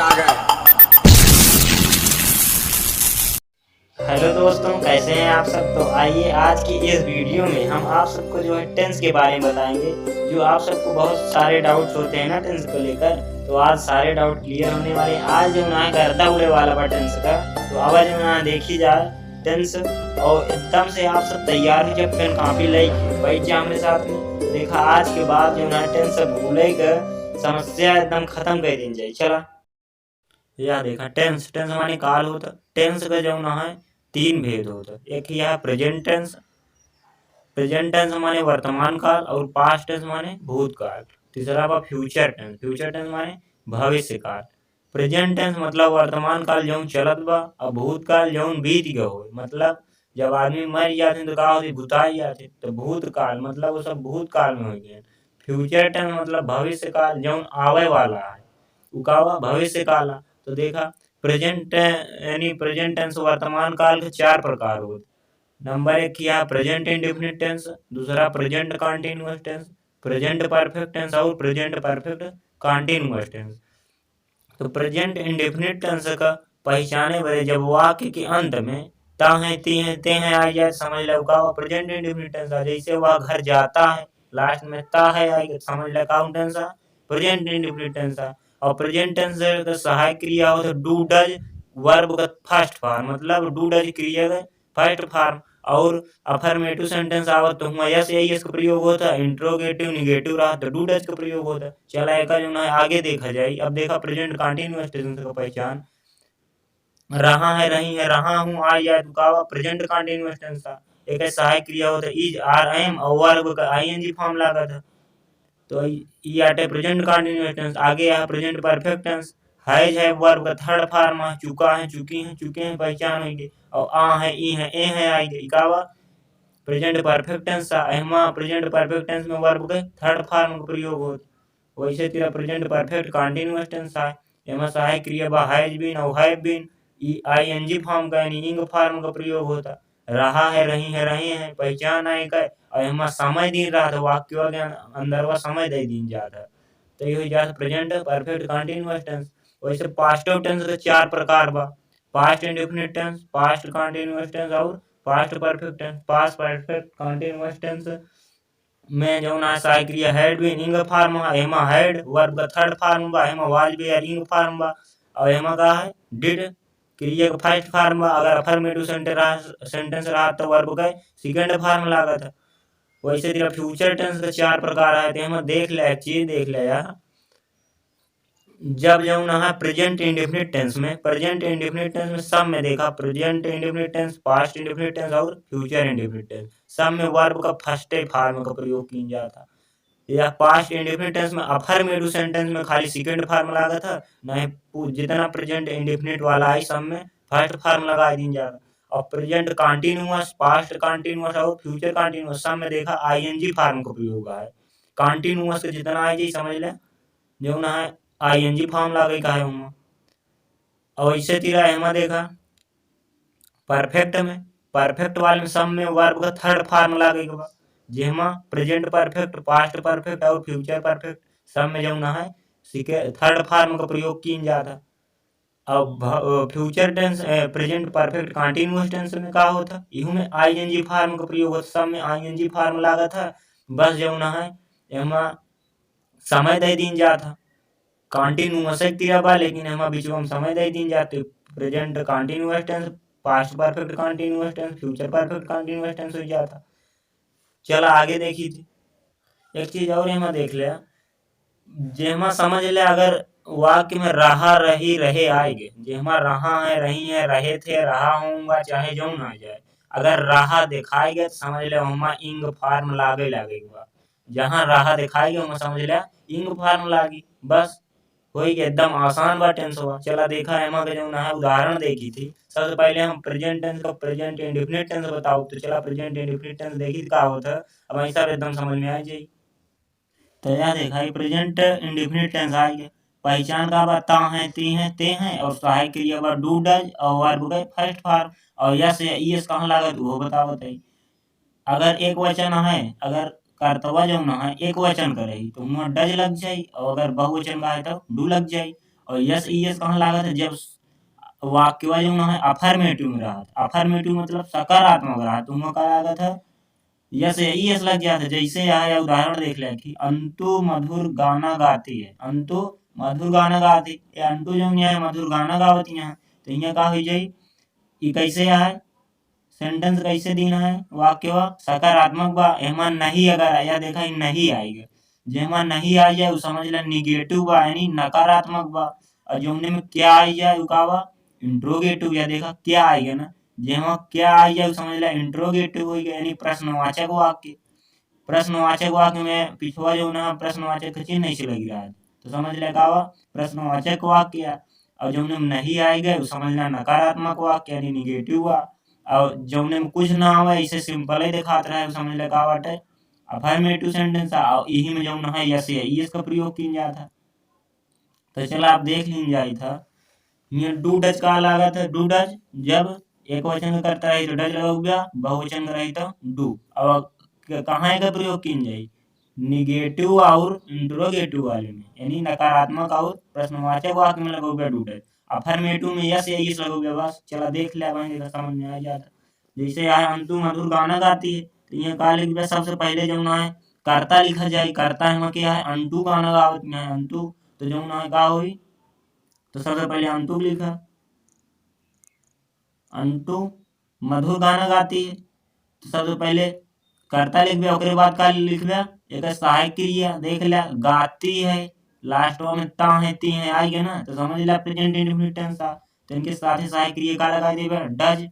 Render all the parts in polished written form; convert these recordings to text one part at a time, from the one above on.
आ गए। हेलो दोस्तों, कैसे हैं आप सब। तो आइए आज की इस वीडियो में हम आप सबको जो है टेंस के बारे में बताएंगे। जो आप सबको बहुत सारे डाउट्स होते हैं ना टेंस को लेकर, तो आज सारे डाउट क्लियर होने वाले हैं। आज जो ना गर्दा उड़े वाला बा टेंस का, तो अब जो ना देखी जाए टेंस और एकदम से आप सब तैयार हो, जब पेन कापी लेके बैठ जाए हमारे साथ में। देखा आज के बाद जो ना टेंस भूले का समस्या एकदम खत्म कर दी जाए। चला या देखा टेंस टेंस माने काल होता। टेंस का जो ना है तीन भेद होता। एक यह प्रेजेंट टेंस, प्रेजेंट टेंस माने वर्तमान काल और पास्ट टेंस माने भूतकाल। तीसरा बा फ्यूचर टेंस, फ्यूचर टेंस माने भविष्य काल। प्रेजेंट टेंस मतलब वर्तमान काल जौन चलत बा और भूतकाल जौन बीत गयो हो, मतलब जब आदमी मर जाते तो का होती भुताई जाते, तो भूतकाल मतलब वो सब भूतकाल में हो गए। फ्यूचर टेंस मतलब भविष्य काल जौन आवे वाला है, उकावा भविष्य काल। तो देखा प्रेजेंट यानी प्रेजेंट टेंस वर्तमान काल के चार प्रकार होते। नंबर एक किया प्रेजेंट इंडेफिनिट टेंस, दूसरा present continuous tense, present perfect tense और प्रेजेंट परफेक्ट कंटीन्यूअस टेंस। तो प्रेजेंट इंडेफिनिट टेंस का पहचाने बड़े जब वाक्य के अंत में ता है ती है ते हैं आ जाए, समझ लो का प्रेजेंट इंडेफिनिट टेंस है। जैसे वह घर जाता है, लास्ट में ता है आएगा, समझ लो काउंट टेंस है, प्रेजेंट इंडेफिनिट टेंस है। और प्रेजेंट टेंस का सहायक क्रिया हो तो डू डज वर्ब का फर्स्ट फॉर्म, मतलब डू डज क्रिया का फर्स्ट फॉर्म। और अफर्मेटिव सेंटेंस आवत तो हुआ यस या यस का प्रयोग होता। इंट्रोगेटिव निगेटिव रहा तो डू डज का प्रयोग होता। चला एक जो ना आगे देखा जाए। अब देखा प्रेजेंट कंटीन्यूअस टेंस का पहचान, रहा है रही है रहा हूँ आ या रुकावा प्रेजेंट कंटीन्यूअस टेंस था। एक सहायक क्रिया होता इज आर एम और वर्ब का आईएनजी फॉर्म लगा था, तो ये आटे प्रेजेंट कंटीन्यूअस टेंस। आगे है प्रेजेंट परफेक्ट टेंस, है वर्ब का थर्ड फॉर्म है, चुका है चुकी है चुके हैं पहचान होगी, और आ है ई है ए है आएगी, इकावा प्रेजेंट परफेक्ट टेंस था। एमा प्रेजेंट परफेक्ट टेंस में वर्ब के थर्ड फॉर्म का प्रयोग होता। वैसे तेरा प्रेजेंट परफेक्ट कंटीन्यूअस टेंस है, एमा सहायक क्रिया बा हैज बीन और हैव बीन, आईएनजी फॉर्म का यानी इंग फॉर्म का प्रयोग होता। रहा है रहे हैं पहचान आएगा, और एमा समय दिन रहा था वाक्य के अंदर वह समय दे दिन जाता। तो ये हो जाता प्रेजेंट परफेक्ट कंटीन्यूअस टेंस। वैसे पास्ट ऑफ टेंस के चार प्रकार बा, past indefinite tense, past continuous tense और past perfect tense. Past perfect continuous tense में जो ना सहायक क्रिया हैड बीन इंग फॉर्म है, एमा हैड वर्ब का थर्ड फॉर्म बा, एमा वाज बी यार इंग फॉर्म बा, और एमा का है डिड क्रिया का फर्स्ट फॉर्म बा। अगर अफर्मेटिव सेंटेंस रहा तो वर्ब का सेकंड फॉर्म लगा था। वैसे तेरा फ्यूचर टेंस के चार प्रकार आए थे, हम देख ले एक चीज देख ले यार। जब जो ना प्रेजेंट इंडेफिनिट टेंस में, प्रेजेंट इंडेफिनिट टेंस में सब में देखा present indefinite tense, past indefinite tense और फ्यूचर इंडेफिनिट टेंस, सब में वर्ब का फर्स्ट फॉर्म का प्रयोग किया जाता। या पास्ट इंडेफिनिट टेंस में अफर्मेटिव सेंटेंस में खाली सेकंड फॉर्म लगा था, नहीं जितना प्रेजेंट इंडेफिनिट वाला है सब में फर्स्ट फॉर्म लगा दी जाता। और प्रेजेंट कंटीन्यूअस, पास्ट कंटीन्यूअस और फ्यूचर कंटीन्यूअस सब में देखा आईएनजी फॉर्म का प्रयोग है। कंटीन्यूअस जितना है जी समझ ले, जो ना है आईएनजी फॉर्म लगे का है हम। और इसे तीरा एमा देखा परफेक्ट में, परफेक्ट वाले में सब में वर्ब का थर्ड फॉर्म लगेगा, जेमा प्रेजेंट परफेक्ट, पास्ट परफेक्ट और फ्यूचर परफेक्ट सब में जो ना है थर्ड फॉर्म का प्रयोग किया जाता। अब future tense present perfect continuous tense में का होता, इहू में आईएनजी फॉर्म का प्रयोग होता, सब में आईएनजी फॉर्म लगा था। बस जो ना है एमा समय दे दिन जाता। कंटीन्यूअस एक तीरा बा लेकिन हम बीच में समय दे दिन जाते। Present continuous tense, past perfect continuous tense, future perfect continuous tense हो जाता। चला आगे देखी थी एक चीज और यहाँ देख लिया, जेमा समझ ले अगर वाक्य में रहा रही रहे आएगे, जेमा रहा है रही है रहे थे रहा हूँगा चाहे जो ना जाए, अगर रहा दिखाएगा तो समझ ले वहाँ इंग फॉर्म लागे लगेगा। जहाँ रहा दिखाएगा वहाँ समझ ले इंग फॉर्म लागी, बस हो गया एकदम आसान बा टेंस हुआ। चला देखा एमा के जो ना है उदाहरण देखी थी। सबसे पहले हम प्रेजेंट टेंस का प्रेजेंट इंडेफिनिट टेंस बताओ, तो चला प्रेजेंट इंडेफिनिट टेंस देखी का होता, अब ऐसा एकदम समझ में आ जाए। तो यह देखा प्रेजेंट इंडेफिनिट टेंस आ गया। पहचान का बा ता है ती है ते हैं, और सहायक क्रिया बा डू डज और वर्ब गए फर्स्ट फॉर्म, और यस या ईएस कहाँ लागत वो बता बताई। अगर एक वचन है, अगर कर्तव्य जो ना है एक वचन करे तो वहाँ डज लग जाये, और अगर बहुवचन का है तो डू लग जाये। और यस ई एस कहाँ लागत है, जब वाक्य जो है अफर्मेटिव में रहा, अफर्मेटिव मतलब सकारात्मक रहा, तो वहाँ का लागत है यस ई एस लग गया था। जैसे यहाँ उदाहरण देख ले कि अंतु मधुर गाना गाती है, अंतु मधुर गाना गाती, ये अंटू जो है मधुर गाना गावती है, तो यहाँ का हो जाई, ये कैसे है सेंटेंस कैसे देना है, वाक्य वा सकारात्मक बा, एमा नहीं अगर आया देखा नहीं आएगा, जेमा नहीं आ जाए वो समझ ले निगेटिव बा यानी नकारात्मक बा, और जोने में क्या आ जाए वो का बा इंट्रोगेटिव, या देखा क्या आएगा ना, जेमा क्या आ जाए वो समझ ले इंट्रोगेटिव हो गया यानी प्रश्नवाचक वाक्य। प्रश्नवाचक वाक्य में पिछवा जो ना प्रश्नवाचक का चिन्ह ऐसे लग रहा है, तो समझ ले का हुआ प्रश्नवाचक वाक्य। और जो नहीं आएगा वो समझना नकारात्मक वाक्य यानी निगेटिव हुआ, और जौने में कुछ ना आवे इसे सिंपल ही दिखात रहा है, समझ ले का बाटे अफर्मेटिव सेंटेंस, और यही में जौन है यस है इसका प्रयोग किया जाता। तो चलो आप देख लीजिए जाई था यहाँ डू डज का लागत है, डू डज जब एक वचन करता रही तो डज लगा गया, बहुवचन रही तो डू। अब कहाँ का प्रयोग किया जाए निगेटिव और इंट्रोगेटिव वाले में, यानी नकारात्मक और प्रश्नवाचक वाक्य में लगा गया डू डज, अफर्मेटिव में यस या इस लगा गया बस। चला देख लिया भाई समझ में आ जाता। जैसे यहाँ अंतु मधुर गाना गाती है, तो यहाँ का लिख दिया सबसे पहले जो ना है कर्ता लिखा जाए, कर्ता है क्या है अंटू गाना गावत में है अंटू, तो जो ना का हुई तो सबसे पहले अंटू लिखा, अंटू मधुर गाना गाती है, तो सबसे पहले कर्ता लिख दिया, उसके बाद का लिख दिया एक सहायक क्रिया देख लिया गाती है, लास्ट में ता है ती है आई गया ना, तो समझ लिया प्रेजेंट इंडेफिनिट टेंस था, तो इनके साथ ही सहायक क्रिया का लगा दिया डज,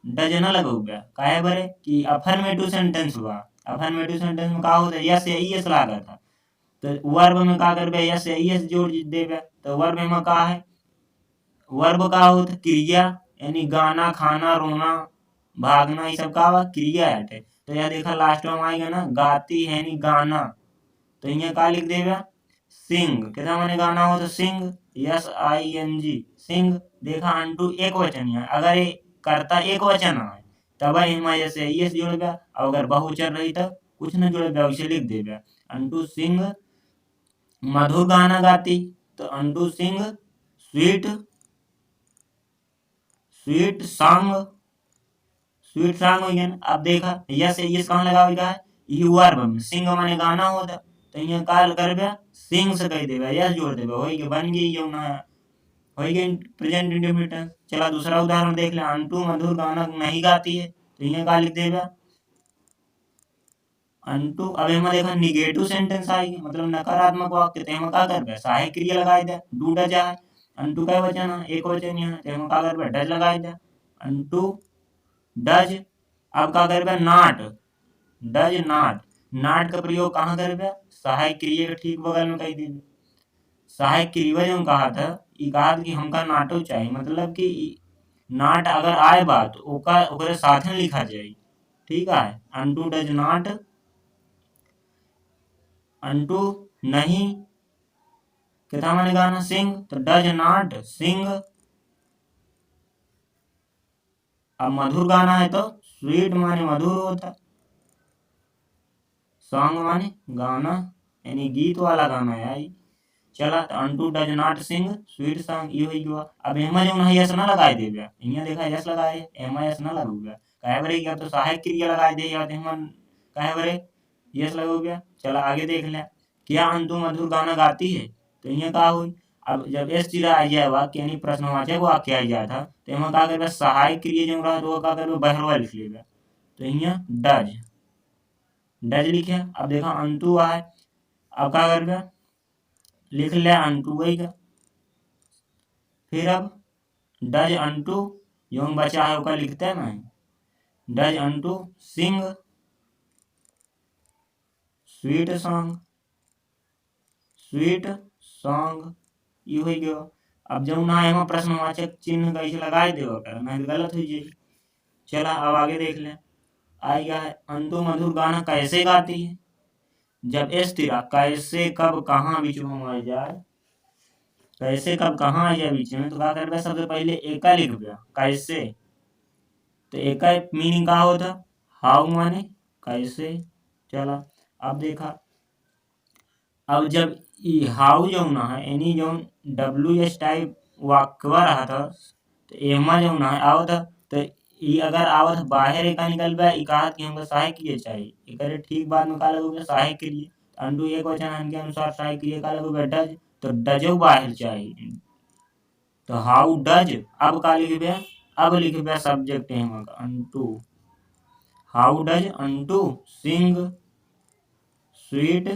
डज ना लगा हुआ काहे बरे कि अफर्मेटिव सेंटेंस हुआ, अफर्मेटिव सेंटेंस में का होता है यस या यस लगा था, तो वर्ब में का कर यस या यस जोड़ देगा, तो वर्ब में का है वर्ब का होता क्रिया यानी गाना खाना रोना भागना ये सब का हुआ क्रिया है। तो यह देखा लास्ट में आएगा ना गाती है यानी गाना, तो यहाँ का लिख देगा सिंग, कैसा मैंने गाना हो तो सिंग यस आई एन जी सिंग, देखा अंटू एक वचन है, अगर ये करता एक वचन है तब जैसे यस जुड़ेगा, और अगर बहुवचन रही तो कुछ न जुड़ेगा उसे लिख देगा अंटू सिंग मधुर गाना गाती, तो Antu sing sweet sweet song, sweet song हो गया ना। अब देखा यस यस कहाँ लगा हुआ है ये वर्ब में, सिंग माने गाना होता, तो यहाँ काल कर गया सिंग से कह देगा यस जोड़ देगा हो गया बन गई जो ना हो गया प्रेजेंट इंडेफिनिट। चला दूसरा उदाहरण देख ले अंटू मधुर गाना नहीं गाती है, तो यहाँ का लिख देगा अंटू। अब यहाँ देखा निगेटिव सेंटेंस आएगी मतलब नकारात्मक वाक्य, तो यहाँ का कर सहायक क्रिया लगाई दे डू डज है, अंटू का वचन है एक वचन यहाँ, तो यहाँ का कर डज लगाई दे अंटू डज। अब का कर नॉट, डज नॉट, नॉट का प्रयोग कहाँ कर सहायक क्रिया के ठीक बगल में कही दी, सहायक क्रिया जो कहा था ये कहा कि हमका नाटो चाहिए, मतलब कि नॉट अगर आए बात ओकरे साथ में लिखा जाए, ठीक है अंटू डज नॉट, अंटू नहीं कितना मैंने गाना सिंग, तो डज नॉट सिंग। अब मधुर गाना है तो स्वीट माने मधुर होता, सॉन्ग माने गाना यानी गीत वाला गाना है आई। चला तो Antu does not sing sweet song ये हो गया। अब एमा जो ना यस ना लगाए दे गया, यहाँ देखा यस लगाए एमा यस ना लगू गया कहे बरे या तो सहायक क्रिया लगाए दे या तो कहे बरे यस लगू गया। चला आगे देख ले क्या अंटू मधुर गाना गाती है, तो यहाँ का हुई अब जब एस चिरा आ जाए वाक्य यानी प्रश्नवाचक वाक्य आ जाता था, तो यहाँ का कर सहायक क्रिया जो रहा तो का कर बहरवा लिख लेगा, तो यहाँ डज, डज लिखे। अब देखा अंटू आए, अब का कर लिख ले अंटू वही का, फिर अब डज अंटू जो बचा है उसका लिखते हैं ना does Antu sing sweet song, sweet song ये हो गया। अब जब ना है प्रश्नवाचक चिन्ह कैसे लगाए देगा कर नहीं तो गलत हो जाएगी। चला अब आगे देख ले आएगा अंटू मधुर गाना कैसे गाती है, जब एस तिरा कैसे कब कहाँ बीच में आ जाए, कैसे कब कहाँ आ जाए बीच में, तो क्या कर सबसे पहले एका लिख गया कैसे, तो एका मीनिंग का होता हाउ माने कैसे। चला अब देखा अब जब ई हाउ जौन है एनी जौन WH टाइप वाक्य रहा था तो एमा जौन है आवत है तो ई अगर आवत बाहर का निकल बा ई कहत कि हमको सहायक क्रिया चाहिए एकरे ठीक बाद में का लगोगे सहायक क्रिया अंडू एक वचन के अनुसार सहायक क्रिया का लगोगे डज तो डजो बाहर चाहिए तो हाउ डज अब का लिखबे अब लिखबे सब्जेक्ट एमा Antu how does Antu sing sweet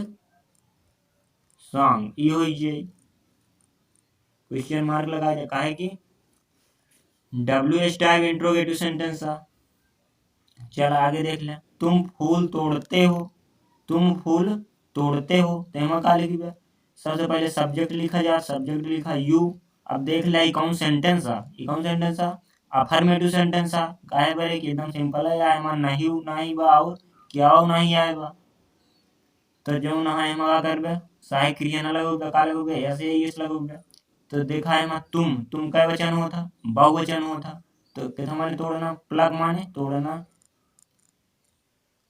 song ई होई जे क्वेश्चन मार्क लगा दे काहे कि WH टाइप इंट्रोगेटिव सेंटेंस था। चल आगे देख ले तुम फूल तोड़ते हो तुम फूल तोड़ते हो तेमा का लिखबे सबसे पहले सब्जेक्ट लिखा जा सब्जेक्ट लिखा यू अब देख ले ई कौन सेंटेंस है ई कौन सेंटेंस है अफर्मेटिव सेंटेंस है काहे बारे कि एकदम सिंपल है या एमा नहीं नहीं बा और क्या नहीं आएगा तो जो ना है एमा करबे सहायक क्रिया ना लगोगे का लगोगे ऐसे ही इस लगोगे तो देखा है मैं तुम का वचन होता बहुवचन होता तो कितना माने तोड़ना प्लग माने तोड़ना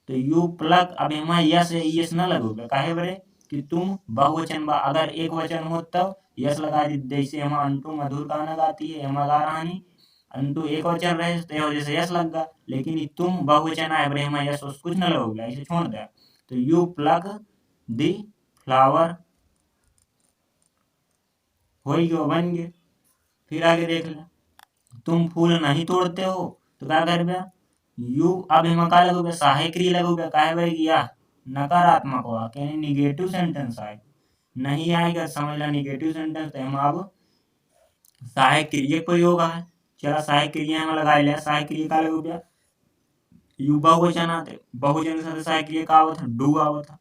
तो यू प्लग अब एमा यस यस ना लगोगे काहे बरे कि तुम बहुवचन बा अगर एक वचन हो तब यस लगा दी जैसे एमा अंटू मधुर गाना गाती है एमा गा रहानी अंटू एक वचन रहे तो वजह से यस लग गा लेकिन ये तुम बहुवचन आए बरे एमा यस कुछ ना लगोगे ऐसे छोड़ दे तो यू प्लग दी फ्लावर हो गयो बन गए फिर आगे देख ले तुम फूल नहीं तोड़ते हो तो क्या करबे यू अब एमा का लगोगे सहायक क्रिया लगोगे काहे बरे कि या नकारात्मक हुआ यानी निगेटिव सेंटेंस आए नहीं आएगा समझ ला निगेटिव सेंटेंस तो एमा अब सहायक क्रिया प्रयोग है चला सहायक क्रिया में लगा लिया सहायक क्रिया का लगोगे यू बहुवचन आते बहुवचन के साथ सहायक क्रिया का आवत है डू आवत है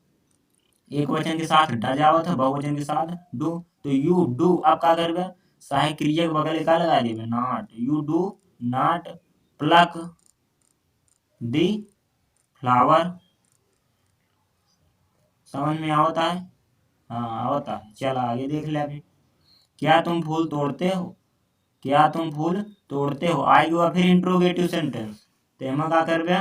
एक वचन के साथ डज आवत है बहुवचन के साथ डू तो यू डू अब का करबे सहायक क्रिया के बगल का लगा देबे not you do not plug the flower समझ में आवता है हाँ आवता है चल आगे देख ले अभी क्या तुम फूल तोड़ते हो क्या तुम फूल तोड़ते हो आएगा फिर इंट्रोगेटिव सेंटेंस तो एमा का करबे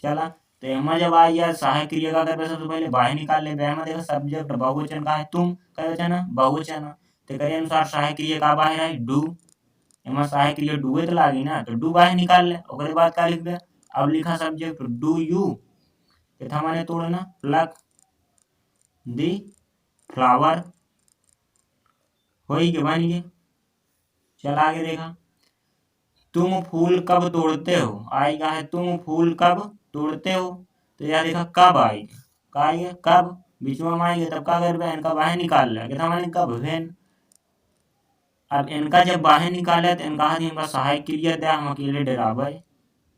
चला तो एमा जब आई या सहायक क्रिया का करबे सबसे पहले बाहर निकाल ले एमा देखो सब्जेक्ट बहुवचन का है तुम का वचन है बहुवचन है तो करे अनुसार सहायक क्रिया का बाहर है डू एमा सहायक क्रिया डूए तो लागी ना तो डू बाहर निकाल ले ओकरे बाद का लिखबे अब लिखा सब्जेक्ट डू यू था माने तोड़ना प्लक दी फ्लावर हो गए बन गए चल आगे देखा तुम फूल कब तोड़ते हो आएगा है तुम फूल कब तोड़ते हो तो यह देखा कब आएगा का आएगा कब बीच में आएगा तब का करबे इनका बाहर निकाल ले कितना माने कब वेन अब इनका जब बाहर निकाले तो इनका हाथ इनका सहायक क्रिया दे हम अकेले डरावे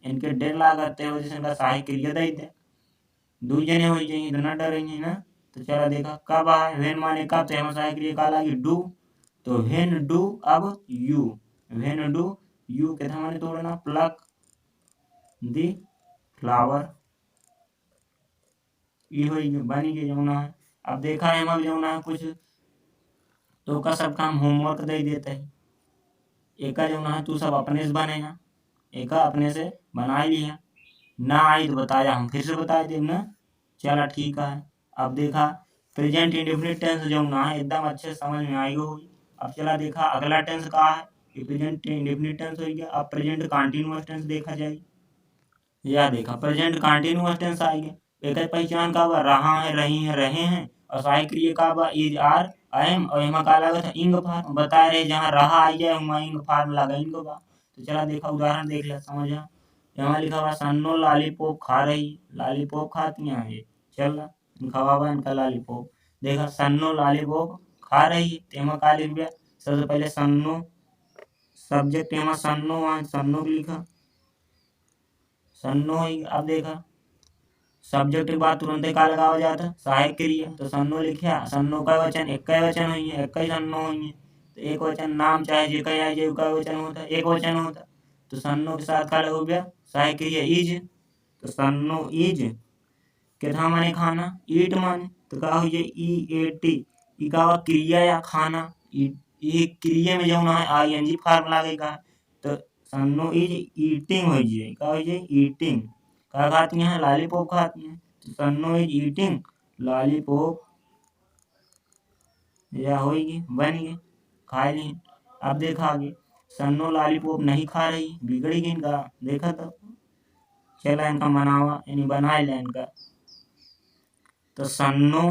इनके डर लागते हो जैसे इनका सहायक क्रिया दे दे दो जने हो जाएंगे इतना डरेंगे ना तो चला देखा कब आए वेन माने कब तो हम सहायक क्रिया का लगी डू तो वेन डू अब यू वेन डू यू कितना माने तोड़ना प्लक दी फ्लावर ये हो बनी गई जमुना है अब देखा है हम जमुना है कुछ तो का सब काम होमवर्क दे देते है एक जमुना है तू सब अपने से बनेगा एक अपने से बना ही लिया ना आई तो बताया हम फिर से बता दे ना चला ठीक है अब देखा प्रेजेंट इंडेफिनिट टेंस जो ना है एकदम अच्छे समझ में आई होगी अब चला देखा अगला टेंस कहा है ये प्रेजेंट इंडेफिनिट टेंस हो गया अब प्रेजेंट कंटीन्यूअस टेंस देखा जाए या देखा प्रेजेंट कंटीन्यूअस टेंस आएगा एक पहचान का रहा है रही है रहे हैं और सहायक क्रिया का बा इज आर एम और एमा का लागत है इंग फार्म बता रहे जहाँ रहा आई जाए वहाँ इंग फार्म लगा इंग बा तो चला देखा उदाहरण देख लिया समझा यहाँ लिखा हुआ सन्नो लॉलीपॉप खा रही लॉलीपॉप खाती हैं ये चल खवा हुआ इनका लॉलीपॉप देखा सन्नो लॉलीपॉप खा रही तेमा का लिख दिया सबसे पहले सन्नो सब्जेक्ट एमा सन्नो वहाँ सन्नो लिखा सन्नो ही अब देखा सब्जेक्ट के बाद तुरंत का लगावा जाता सहायक क्रिया तो सन्नो लिखा सन्नो का वचन एक वचन हुई है एक सन्नो हुई है तो एक वचन नाम चाहे जे कहीं आए जे का वचन होता एक वचन होता तो सन्नो के साथ का लग गया सहायक क्रिया इज तो सन्नो इज कितना माने खाना ईट माने तो का हो जाए ई ए टी ई का क्रिया या खाना ये क्रिया में जो ना है आई एन जी फार्म लागेगा तो सन्नो इज ईटिंग हो जाए का हो जाए ईटिंग क्या खाती हैं लॉलीपॉप खाती हैं तो सन्नो इज ईटिंग लॉलीपॉप या होगी बन गए खा ली। अब देखा आगे, सन्नो लॉलीपॉप नहीं खा रही, बिगड़ गई इनका। देखा तो चला इनका मनावा यानी बना ले इनका। तो सन्नो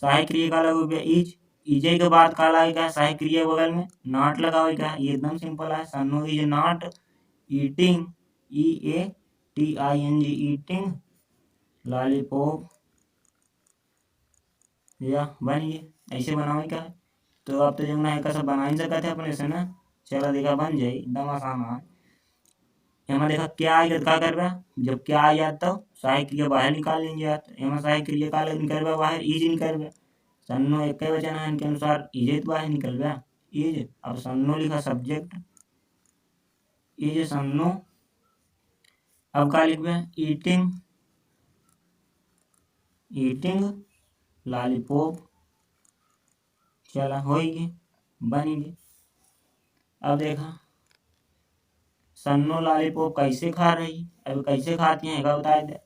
सहायक क्रिया का लगा हो गया इज, इजे के बाद का लगेगा सहायक क्रिया बगल में नॉट लगा होगा। ये एकदम सिंपल है, Sanno is not eating, EATING eating lollipop, या बन गए। ऐसे बनावे क्या है, तो अब तो जमुना एक सब बना ही सकते थे अपने से ना। चला देखा बन जाए, एकदम आसान है। एमा देखा क्या आएगा तो क्या करबा, जब क्या आ जाए तो सहायक क्रिया बाहर निकाल लेंगे यार। एमा सहायक क्रिया का निकलबा बाहर, इज निकलबा। सन्नो एक वचन है इनके अनुसार, इज तो बाहर निकलबा इज। अब सन्नो लिखा सब्जेक्ट, इज सन्नो। अब क्या लिखबा, ईटिंग, ईटिंग लॉलीपॉप। चला होगी बन गई। अब देखा सन्नो लॉलीपॉप कैसे खा रही, अब कैसे खाती हैं एक बता दे।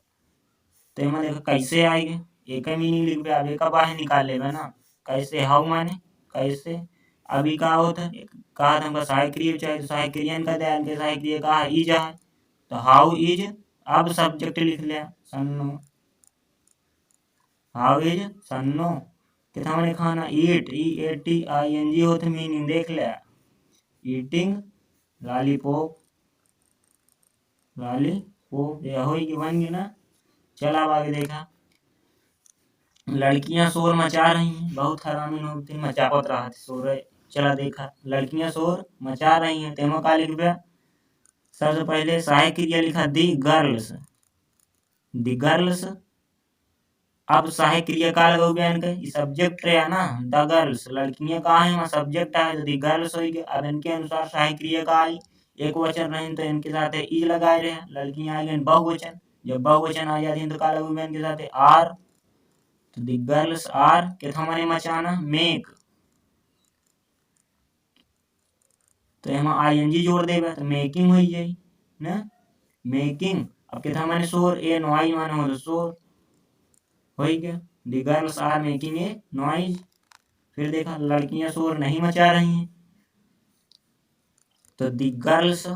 तो एमा देखा कैसे आएगा, एक मीनिंग लिख बे। अब एक बाहर निकाल लेगा ना, कैसे, हाउ माने कैसे। अभी का होता है, कहा था हमका सहायक क्रिया चाहिए, तो सहायक क्रिया इनका दिया, इनके सहायक क्रिया कहा इज है, तो हाउ इज। अब सब्जेक्ट लिख लिया सन्नो, हाउ इज सन्नो। कितना मैंने खाना, ईट, EATING होते मीनिंग देख लिया, ईटिंग लॉलीपॉप, लॉलीपॉप ये होगी बन गई ना। चला अब आगे देखा, लड़कियां शोर मचा रही हैं, बहुत हरामी होती मचावत रहा शोर। चला देखा लड़कियां शोर मचा रही हैं, तेमा का लिख गया। सबसे पहले सहायक क्रिया लिखा दी गर्ल्स, दी गर्ल्स। अब सहायक क्रिया का लगा गया इनके, ये सब्जेक्ट रहा ना, द गर्ल्स लड़कियां कहा है, वहाँ सब्जेक्ट है तो दी गर्ल्स होगी। अब इनके अनुसार सहायक क्रिया का आई, एक वचन रहे तो इनके साथ इज लगाए रहे, लड़कियां आ गई बहुवचन। जब बहुवचन आ जाती है तो का लगा गया इनके साथ आर, तो दी गर्ल्स आर के थमाने मचाना मेक, तो यहाँ ING जोड़ देगा तो मेकिंग हो जाए ना, मेकिंग। अब के थमाने शोर, ए नॉइज माने हो तो शोर हो गया, the girls are making a noise. फिर देखा लड़कियां शोर नहीं मचा रही हैं, तो दी गर्ल्स,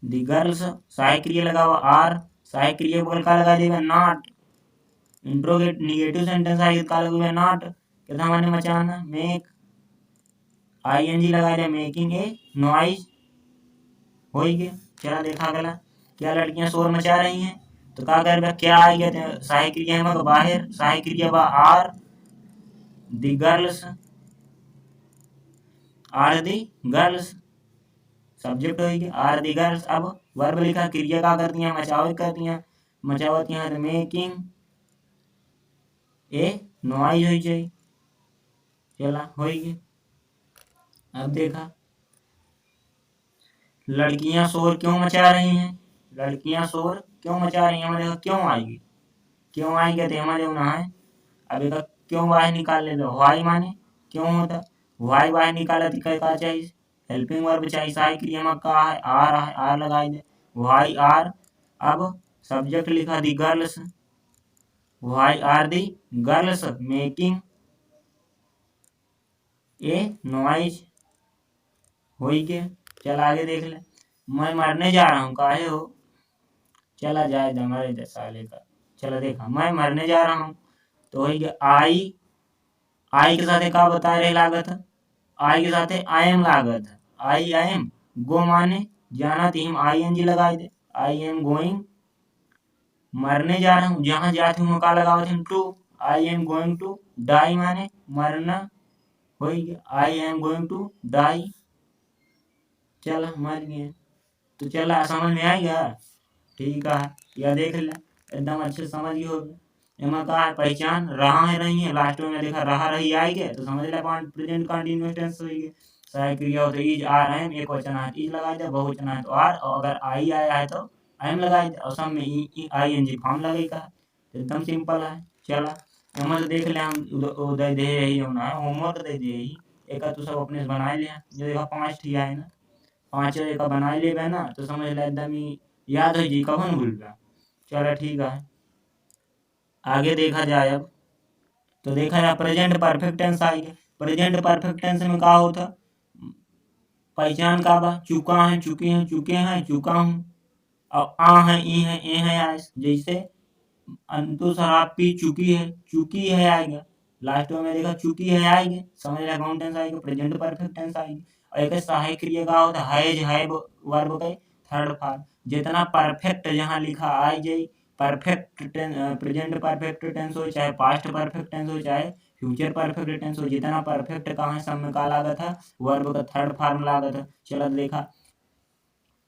दी गर्ल्स सहायक क्रिया लगा हुआ आर, सहायक क्रिया बगल का लगा देगा नॉट, इंट्रोगेट निगेटिव सेंटेंस आएगा का लगा नॉट के थमाने मचाना मेक, ING लगा दिया मेकिंग ए नॉइज हो गया। चला देखा गला, क्या लड़कियां शोर मचा रही हैं, तो क्या कर क्या आ गया सहायक क्रिया है बाहर, सहायक क्रिया बा are, the girls, are the girls subject होगी, आर दी गर्ल्स। अब वर्ब लिखा, क्रिया का करती हैं मचावत करती हैं, मचावत यहाँ तो मेकिंग ए नॉइज हो जाए। चला हो गया। अब देखा लड़कियां शोर क्यों मचा रही हैं, लड़कियां शोर क्यों मचा रही हैं, हमारे क्यों आएगी, क्यों आएगी तो हमारे ना है। अब एक क्यों बाहर निकाल ले, वाई माने क्यों होता, वाई बाहर निकाला तो क्या चाहिए, हेल्पिंग वर्ब चाहिए, सहायक क्रिया में का है आर है, आर लगाई दे, वाई आर। अब सब्जेक्ट लिखा the girls, why are the girls making a noise हो गया। चल आगे देख ले, मैं मरने जा रहा हूँ काहे हो, चला जाए हमारे साले का। चला देखा मैं मरने जा रहा हूँ, तो हो गया आई के साथ क्या बता रहे लागत है, आई के साथ आई एम लागत है, आई एम, गो माने जाना तो हम ING लगाए दे, आई एम गोइंग, मरने जा रहा हूँ जहाँ जाते हूँ का लगावत हम टू, I am going to die माने मरना हो गया, I am going to die. चला मर गए, तो चला समझ में आएगा, ठीक है या देख ले एकदम अच्छे समझ गए होगे। एमा का है पहचान, रहा है रही है, लास्ट में देखा रहा रही आएगी तो समझ ले प्रेजेंट कंटीन्यूअस टेंस होगी। सहायक क्रिया हो तो इज आर एम, एक वचन है इज लगा दे, बहुवचन है तो आर, और अगर आई आया है तो एम लगा दे, और सब में ING फॉर्म लगेगा। एकदम सिंपल है। चला एमा तो देख ले हम उदय दे रही होना है, होमवर्क दे दे रही एक तो सब अपने से बना लिया, जो देखा 5 ठीक है ना, 5 एक बना लेगा ना तो समझ ले एकदम ही याद हो जी, कभी भूल गया। चलो ठीक है आगे देखा जाए अब। तो देखा जाए प्रेजेंट परफेक्ट टेंस आ गया। प्रेजेंट परफेक्ट टेंस में का होता, पहचान का बा, चुका है, चुके हैं, चुके हैं, चुका हूँ। और आ है, ई है, ए है, आए। जैसे अंतु शराब पी चुकी है, चुकी है आएगा। लास्ट में देखा चुकी है आएगी, समझ रहे अकाउंट टेंस आएगी, प्रेजेंट परफेक्ट टेंस आएगी। और एक सहायक क्रिया का होता है वर्ब का थर्ड फॉर्म। जितना परफेक्ट जहाँ लिखा आ जाए, परफेक्ट प्रेजेंट परफेक्ट टेंस हो, चाहे पास्ट परफेक्ट टेंस हो, चाहे फ्यूचर परफेक्ट टेंस हो, जितना परफेक्ट कहाँ सब में का लागत है, वर्ब का थर्ड फॉर्म लागत है। चलो देखा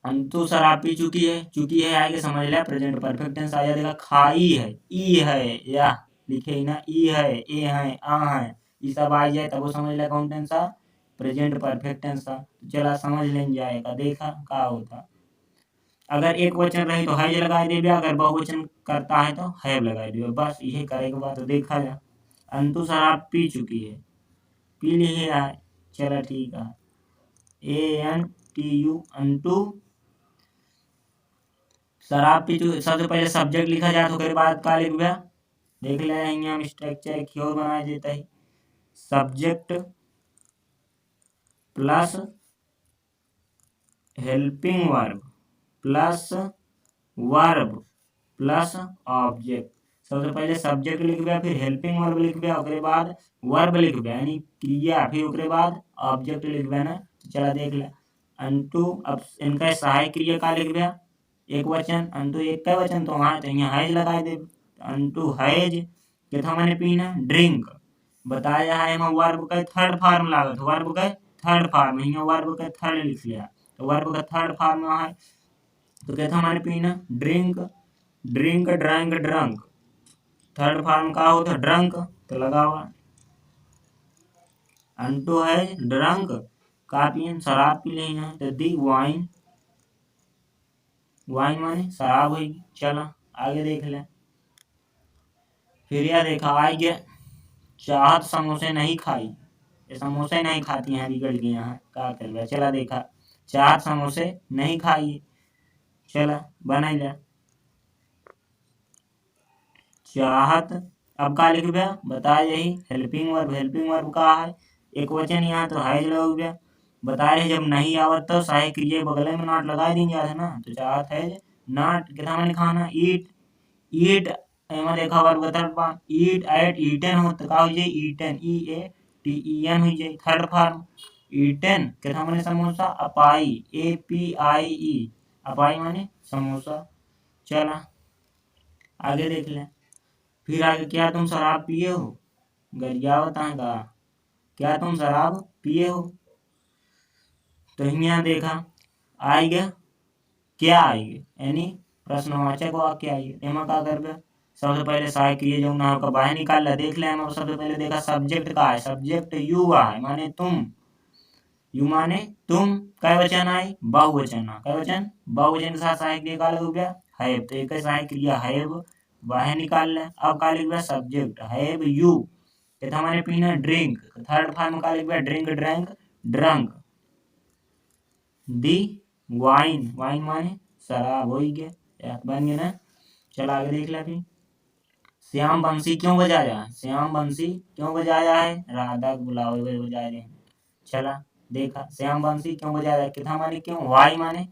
अंतु शराब पी चुकी है आगे, समझ लिया प्रेजेंट परफेक्ट टेंस आया। देखा खाई है, ई है, या लिखे ही ना, ई है, ए है, आ है, ये सब आ जाए तब वो समझ लिया कौन टेंस था, प्रेजेंट परफेक्ट टेंस था। चला समझ लें जाएगा। देखा का होता, अगर एक वचन रहे तो हैज लगाए देवे, अगर बहुवचन करता है तो हैव लगाए देवे, बस यही करेगा बात। देखा जा अंतु शराब पी चुकी है, पी ली है। चला ठीक है, ANTU अंटू शराब पी चुकी। सबसे पहले सब्जेक्ट लिखा जाए तो बाद का लिख गया, देख ले हम स्ट्रक्चर की ओर बना देता है। Subject plus helping verb plus verb plus object. सबसे पहले सब्जेक्ट लिख गया, फिर हेल्पिंग वर्ब लिख गया, उसके बाद वर्ब लिख गया यानी क्रिया, फिर उसके बाद ऑब्जेक्ट लिख गया ना। तो चला देख ले अंटू, अब इनका सहायक क्रिया का लिख गया, एक वचन अंटू, एक का वचन तो वहाँ तो यहाँ हैज लगा दे। अंटू हैज के था मैंने पीना ड्रिंक, बताया है हम वर्ब का थर्ड फॉर्म लागत, वर्ब का थर्ड फॉर्म, यहाँ वर्ब का थर्ड लिख लिया, तो वर्ब का थर्ड फॉर्म है। तो क्या था हमारे पीना drink, drink drunk drunk, third form का होता ड्रंक, तो लगा हुआ अंटू है ड्रंक का पियन शराब पी लेना, तो दी वाइन, वाइन माने शराब होगी। चला आगे देख ले, फिर यह देखा आ गया चाहत समोसे नहीं खाई, ये समोसे नहीं खाती हैं, बिगड़ गई यहाँ क्या कर लिया। चला देखा चाहत समोसे नहीं खाई, चला बना लिया चाहत। अब का लिख गया बता, यही हेल्पिंग वर्ब, हेल्पिंग वर्ब का है एक वचन, यहाँ तो हैज लग गया। बता रहे जब नहीं आवत तो सहायक क्रिया बगल में नॉट लगा दी जाता है ना, तो चाहत है नॉट कितना मैंने खाना ईट, ईट एमा देखा वर्ब का थर्ड फॉर्म, ईट एट ईटन हो तो का हो जाए ईटन, EATEN हो जाए थर्ड फॉर्म। ईटन कितना मैंने समोसा, अपाई, APIE, अपाई माने समोसा। चला आगे देख लें, फिर आगे क्या तुम शराब पिए हो, गरियावत का क्या तुम शराब पिए हो। तो यहाँ देखा आएगा क्या आएगा, यानी प्रश्नवाचक वाक्य आएगा। एमा का कर गया सबसे पहले सहायक क्रिया जो ना होगा बाहर निकाल ला, देख ले हम सबसे पहले देखा सब्जेक्ट का है, सब्जेक्ट यू है माने तुम, यू माने तुम, कई वचन आए बहुवचन, कई वचन बहुवचन के साथ सहायक क्रिया का लग गया हैव, तो एक सहायक क्रिया हैव बाहर निकाल ले। अब का लिख गया सब्जेक्ट हैव यू, तथा मैंने पीना ड्रिंक, थर्ड फॉर्म का लिख गया ड्रिंक ड्रैंक ड्रंक, दी वाइन, वाइन माने शराब हो ही गया, बन गया ना। चल आगे देख ले फिर, श्याम बंसी क्यों बजाया, श्याम बंसी क्यों बजाया है, राधा को बुलाओ बजा रहे हैं। चला देखा श्याम बंसी क्यों बजाया है, कितना माने क्यों, वाई माने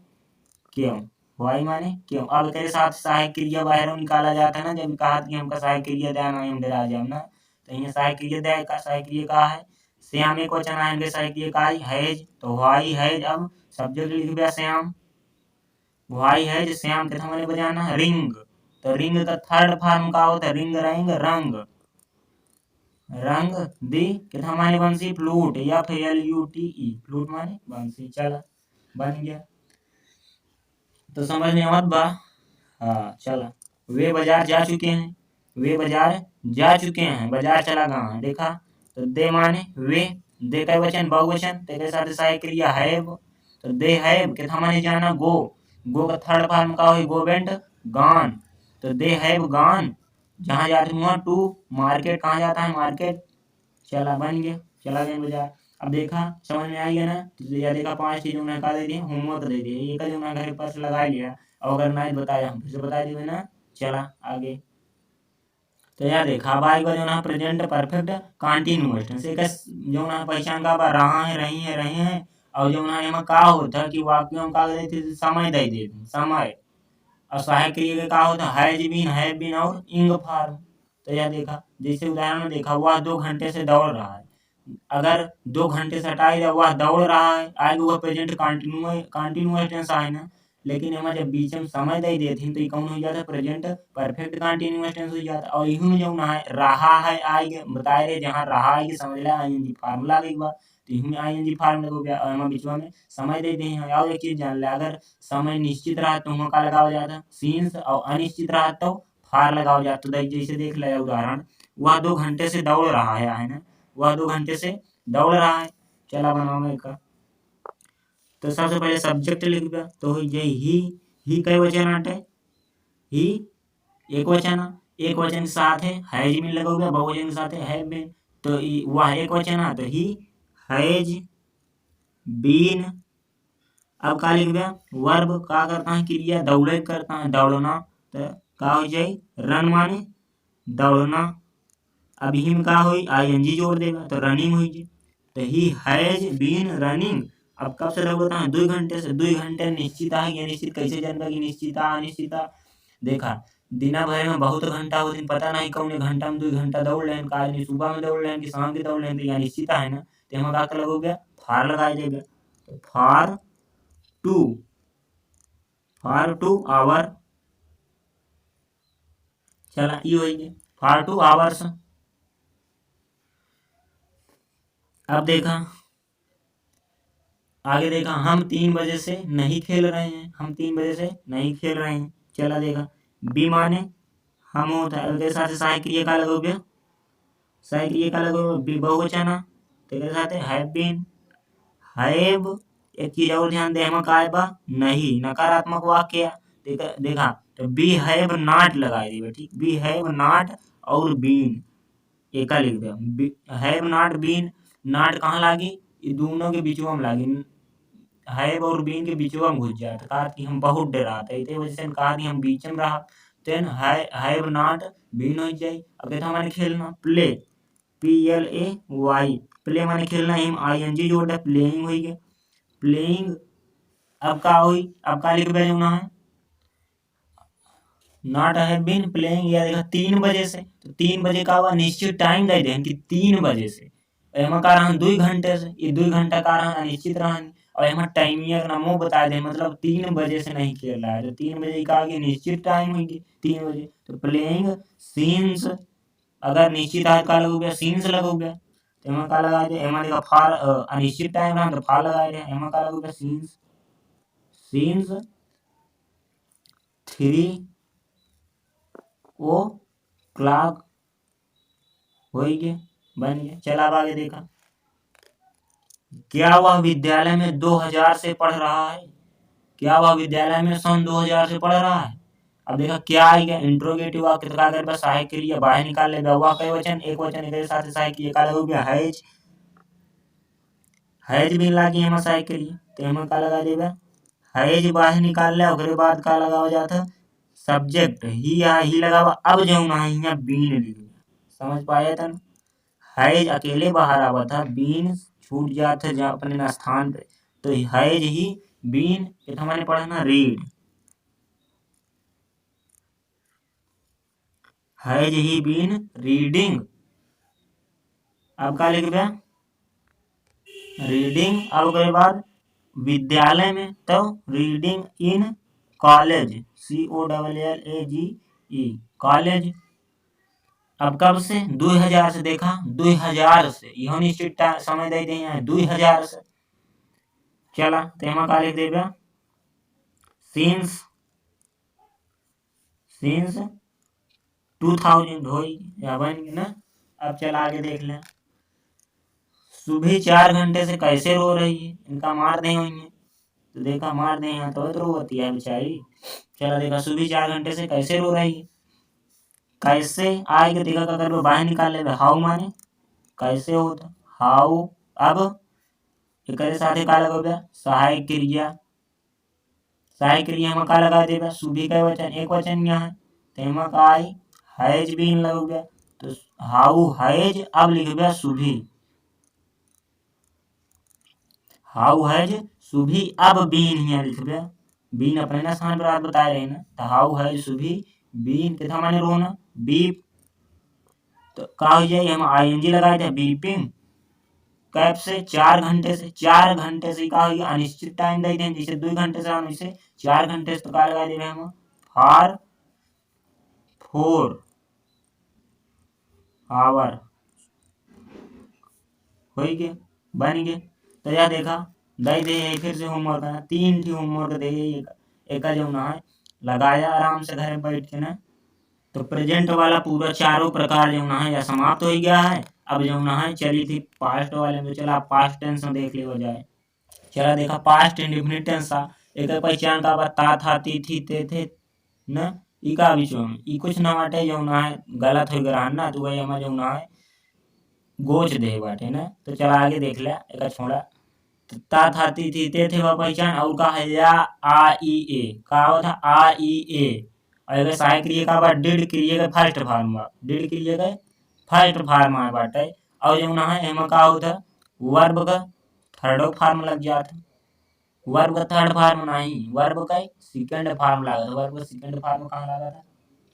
क्यों, वाई माने क्यों। अब तेरे साथ सहायक क्रिया बाहर निकाला जाता है ना, जब कहा कि हमका सहायक क्रिया देना हम डरा जाओ ना, तो यहाँ सहायक क्रिया दे का सहायक क्रिया का है श्याम, एक वचन आएंगे सहायक क्रिया का हैज, तो वाई हैज। अब सब्जेक्ट लिख दिया श्याम, वाई हैज श्याम कितना माने बजाना रिंग, तो रिंग का थर्ड फॉर्म का होता है रिंग रंग रंग, रंग दी कितना माने बंसी फ्लूट, या फिर LUTE फ्लूट माने बंसी। चला बन गया, तो समझ में मत बा। हाँ चला, वे बाजार जा चुके हैं, वे बाजार जा चुके हैं, बाजार चला गया है देखा, तो दे माने वे, दे का वचन बहुवचन, तेरे साथ सहायक क्रिया हैव, तो दे हैव कितना माने जाना गो, गो का थर्ड फॉर्म का हो गो वेंट गॉन, तो दे हैव गॉन जहाँ जाते हैं टू मार्केट, कहाँ जाता है मार्केट। चला बन गया, चला गया बाजार। अब देखा समझ में आ गया ना, तो या देखा 5 चीजों ने का दे दिए होमवर्क दे दिए, एक जो मैं घर पर लगा लिया, और अगर नहीं बताया हम फिर से बता दिए ना। चला आगे तो यार देखा भाई का जो ना प्रेजेंट परफेक्ट कंटिन्यूअस टेंस एक जो ना पहचान का बा रहा है रहे हैं। और जो ना एमा का होता कि वाक्यों का देते समय दे देते समय। और सहायक क्रिया का होता हैज बीन हैव बीन और इंग फॉर्म। तो यह देखा जैसे उदाहरण में देखा वह 2 घंटे से दौड़ रहा है। अगर 2 घंटे से हटाई जाए वह दौड़ रहा है आगे वह प्रेजेंट कंटिन्यूअस टेंस आए ना। लेकिन एमा जब बीच में समय दे देथिन तो कौन हो जाता प्रेजेंट परफेक्ट कंटिन्यूअस टेंस हो जाता। और इहू जो ना है रहा है आगे बताए रहे जहाँ रहा है कि समझ ला आईएनजी फार्मूला लगे बा। तो इहू में आईएनजी फार्म लगो गया और एमा बीचवा में समय दे दे हैं। और एक चीज जान ले अगर समय निश्चित रहा तो वहाँ का लगावा जाता सीन्स और अनिश्चित रहा तो फार लगावा जाता। तो जैसे देख ले उदाहरण वह 2 घंटे से दौड़ रहा है ना। वह 2 घंटे से दौड़ रहा है। चला बनाओ का तो सबसे पहले सब्जेक्ट लिख दिया तो ये ही कई वचन आटे ही एक वचन एक वचन के साथ है हैज बीन लगा हुआ बहुवचन के साथ है हैव बीन। तो वह एक वचन है तो ही हैज बीन। अब का लिख दिया वर्ब का करता है क्रिया दौड़े करता है दौड़ना। तो का हो जाए रन माने दौड़ना। अब हिम का हुई आईएनजी जोड़ देगा तो रनिंग हुई। तो ही हैज बीन रनिंग। अब कब से लगता है 2 घंटे से 2 घंटे निश्चित है या निश्चित कैसे जानता कि निश्चित अनिश्चित। देखा दिना भर में बहुत घंटा हो दिन पता नहीं कौन घंटा में 2 घंटा दौड़ लें का सुबह में दौड़ लें कि शाम के दौड़ लें तो यहाँ निश्चित है ना। तो हम का लगो गया फार लगाए देगा तो फार टू आवर। चला ये हो गया फार टू आवर्स। अब देखा आगे देखा हम 3 बजे से नहीं खेल रहे हैं हम 3 बजे से नहीं खेल रहे हैं। चला देखा बी माने हम होता है उसके साथ सहायक क्रिया का लगो गया सहायक क्रिया का लगो बी बहुवचन तो के साथ हैव बीन हैव। एक चीज और ध्यान दे हम का बा नहीं नकारात्मक वाक्य देखा तो बी हैव नॉट लगाई दी ठीक बी हैव नॉट और बीन एक लिख दिया हैव नॉट बीन। नॉट कहाँ लागी ये दोनों के बीच में लागी हैव और बीन के बीच में घुस जाता कहा कि हम बहुत डराते इतने वजह से कहा कि हम बीच में रहा देन हैव नॉट बीन हो जाए। अब देखा हमारे खेलना प्ले PLAY प्ले माने खेलना हम ING जोड़ दे प्लेइंग हुई गए प्लेइंग। अब का हुई अब का लिख बे होना है नॉट हैव बीन प्लेइंग। या देखा 3 बजे से तो 3 बजे का हुआ निश्चित टाइम दे दें कि 3 बजे से एमा का रहा 2 घंटे से ये 2 घंटा का रहा अनिश्चित रहा। और यहाँ टाइम नामो बता दे मतलब 3 बजे से नहीं खेल रहा है तो 3 बजे का आगे निश्चित टाइम होगी 3 बजे। तो प्लेइंग सीन्स अगर निश्चित है का लगो गया सीन्स लगो गया तो एमा का लगा दे एमा देखा फार अनिश्चित टाइम रहा तो फार लगा दे एमा का लगो गया सीन्स सीन्स 3 o'clock हो गया बन गया। चला अब आगे देखा क्या वह विद्यालय में 2000 से पढ़ रहा है। क्या वह विद्यालय में सन 2000 से पढ़ रहा है। अब देखा क्या आएगा इंट्रोगेटिव वाक्य का अगर बस सहायक क्रिया बाहर निकाल लेगा वह कई वचन एक वचन के साथ सहायक क्रिया का हो गया हैज भी लागी हम सहायक क्रिया तो हम का लगा देगा हैज बाहर निकाल ले उसके बाद का लगावा जाता सब्जेक्ट ही लगावा। अब जो ना यहाँ बीन समझ पाया था हैज अकेले बाहर आवा था बीन छूट जाता जहाँ अपने स्थान पे। तो हैज ही बीन ये हमारे पढ़ा ना read has he been reading. अब का लिख दिया रीडिंग। अब के बाद विद्यालय में तो reading in college COLLAGE college. अब कब से 2000 से देखा 2000 से यह निश्चित समय दे दें यहाँ 2000 से। चला तेमा का लिख देगा सिंस 2000 हो या बन ना। अब चला आगे देख लें सुबह 4 घंटे से कैसे रो रही है इनका मार दे हुई है। तो देखा मार दे यहाँ तो रोती है बेचारी। चला देखा सुबह 4 घंटे से कैसे रो रही है कैसे आएगा देखा अगर वो बाहर निकाल ले हाउ माने कैसे होता हाउ। अब एक साथ का लगा गया सहायक क्रिया हम का लगा देगा सुबह का वचन एक वचन यहाँ तो का आई हैज बीन लग गया, तो हाउ हैज अब लिख गया सुभी, हाउ हैज सुभी अब बीन यहाँ लिख गया, बीन अपने ना स्थान पर आप बता रहे हैं ना, तो हाउ हैज सुभी बीन कितना माने रोना, बीप, तो का हो जाए हम आईएनजी लगाए थे बीपिंग कैप से 4 घंटे से, 4 घंटे से का हो गया अनिश्चित टाइम दे दें, जैसे 2 घंटे से हम इसे 4 घंटे से, तो का लगा देंगे हम फॉर 4 आवर हो गए बन गए। तो यह देखा दे दे फिर से होमवर्क है 3 ठी होमवर्क दे, एक जो ना है लगाया आराम से घर बैठ के ना, तो प्रेजेंट वाला पूरा चारों प्रकार जो ना है या समाप्त हो गया है। अब जो ना है चली थी पास्ट वाले में, चला पास्ट टेंस में देख लिया जाए। चला देखा पास्ट इंडेफिनिट टेंस था, एक पहचान का बता था थी थे न ई का बीचों में ई कुछ ना बाटे जो ना है गलत हो गया ना, तो वही हमें जो ना है गोच दे बाटे ना। तो चला आगे देख लिया एक छोड़ा, ता था थी थे वह पहचान और का है या आ ई ए का होता आ ई ए, और अगर सहायक क्रिया का बाद डिड क्रिया का फर्स्ट फॉर्म बा, डिड क्रिया का फर्स्ट फॉर्म आ बाटे, और जो ना है एमा का होता वर्ब का थर्ड फॉर्म लग जाता, वर्ब का थर्ड फॉर्म नहीं, वर्ब का सेकंड फॉर्म लगा था, वर्ब का सेकंड फॉर्म कहाँ लगा था,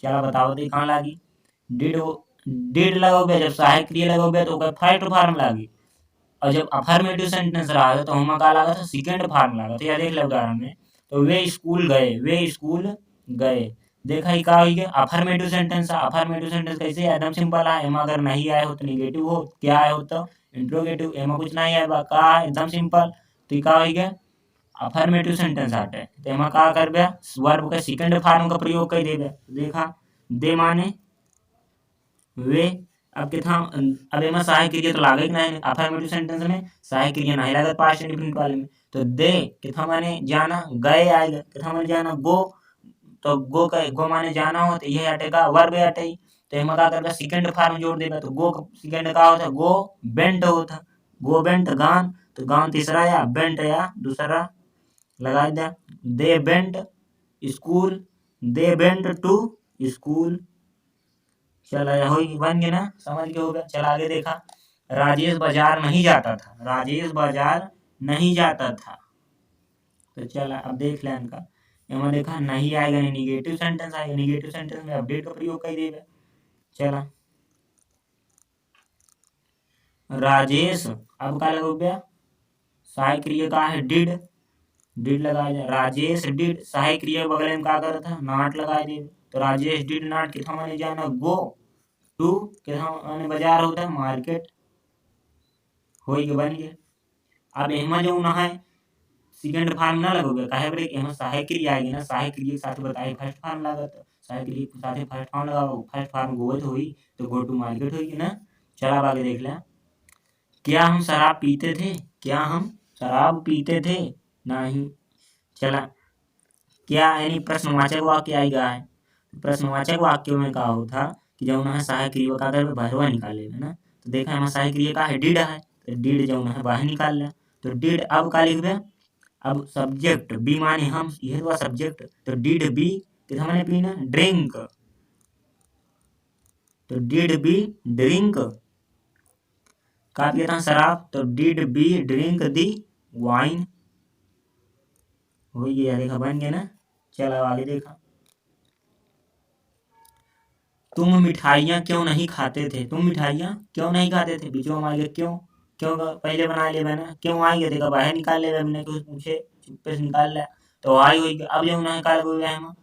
चला बताओ तो कहाँ लगी, डिड डिड लगोगे जब सहायक क्रिया लगोगे तो फर्स्ट फॉर्म लगी, और जब अफर्मेटिव सेंटेंस रहा था तो हम का लगा था सेकंड फॉर्म लगा था। या देख लो उदाहरण में, तो वे स्कूल गए, वे स्कूल गए, देखा ही का हुई अफर्मेटिव सेंटेंस, अफर्मेटिव सेंटेंस कैसे एकदम सिंपल है, एमा अगर नहीं आए हो तो निगेटिव हो, क्या आए हो तो इंट्रोगेटिव, एमा कुछ नहीं आए बा का एकदम सिंपल, तो का हो गया अफर्मेटिव सेंटेंस आटे, तो एमा का कर बे वर्ब का सेकंड फॉर्म का प्रयोग कर देबे, देखा दे माने वे, अब कितना अब एमा सहायक क्रिया तो लागे कि नहीं, अफर्मेटिव सेंटेंस में सहायक क्रिया नहीं लागत पास्ट इंडेफिनिट वाले में, तो दे कितना माने जाना, गए आएगा कितना माने जाना गो, तो गो का गो माने जाना हो तो ये हटेगा वर्ब हटे, तो एमा का करबे सेकंड फॉर्म जोड़ देगा, तो गो सेकंड का होता गो बेंट होता, गो बेंट गान, तो गान तीसरा या बेंट या दूसरा लगा दे went school, they went to school, चला हो बन गया ना, समझ के हो गया। चल आगे देखा राजेश बाजार नहीं जाता था, राजेश बाजार नहीं जाता था, तो चला अब देख लें इनका, एमा देखा नहीं आएगा नहीं, निगेटिव सेंटेंस आएगा, निगेटिव सेंटेंस में अपडेट का प्रयोग कर देगा। चला राजेश अब का लग गया सहायक क्रिया का है डिड, डिड लगाया जाए, राजेश डिड सहायक क्रिया बगल में का कर था नॉट लगाए दे, तो राजेश डिड नॉट कितना माने जाना गो टू, कितना माने बाजार होता है मार्केट, हो गया बन गया। अब एमा जो ना है सेकंड फॉर्म ना लगोगे काहे बरे एमा सहायक क्रिया आएगी ना, सहायक क्रिया के साथ बताए फर्स्ट फॉर्म लागत, सहायक क्रिया के साथ फर्स्ट फॉर्म लगाओ, फर्स्ट फॉर्म गो तो हुई, तो गो टू मार्केट होगी ना। चला अब आगे देख लें, क्या हम शराब पीते थे, क्या हम शराब पीते थे नहीं, चला क्या यानी प्रश्नवाचक वाक्य आएगा है, प्रश्नवाचक वाक्यों में का होता कि जब है सहायक क्रिया का अगर भरवा निकाले ना, तो देखा है सहायक क्रिया का है डिड है, तो डिड जो है बाहर निकाल ले, तो डिड अब का लिख दे, अब सब्जेक्ट बी माने हम, यह हुआ सब्जेक्ट, तो डिड बी कितना माने पीना ड्रिंक, तो डिड बी ड्रिंक का पिया था शराब, तो did be drink the wine, हो गया देखा बन गया ना। चलो आगे देखा तुम मिठाइयाँ क्यों नहीं खाते थे, तुम मिठाइयाँ क्यों नहीं खाते थे, बीचों में आगे क्यों, क्यों पहले बना ले मैंने क्यों आएंगे देखा बाहर निकाल ले मैंने कुछ पूछे चुप्पे से निकाल लिया, तो आई हुई अब जो ना काल हो गया हम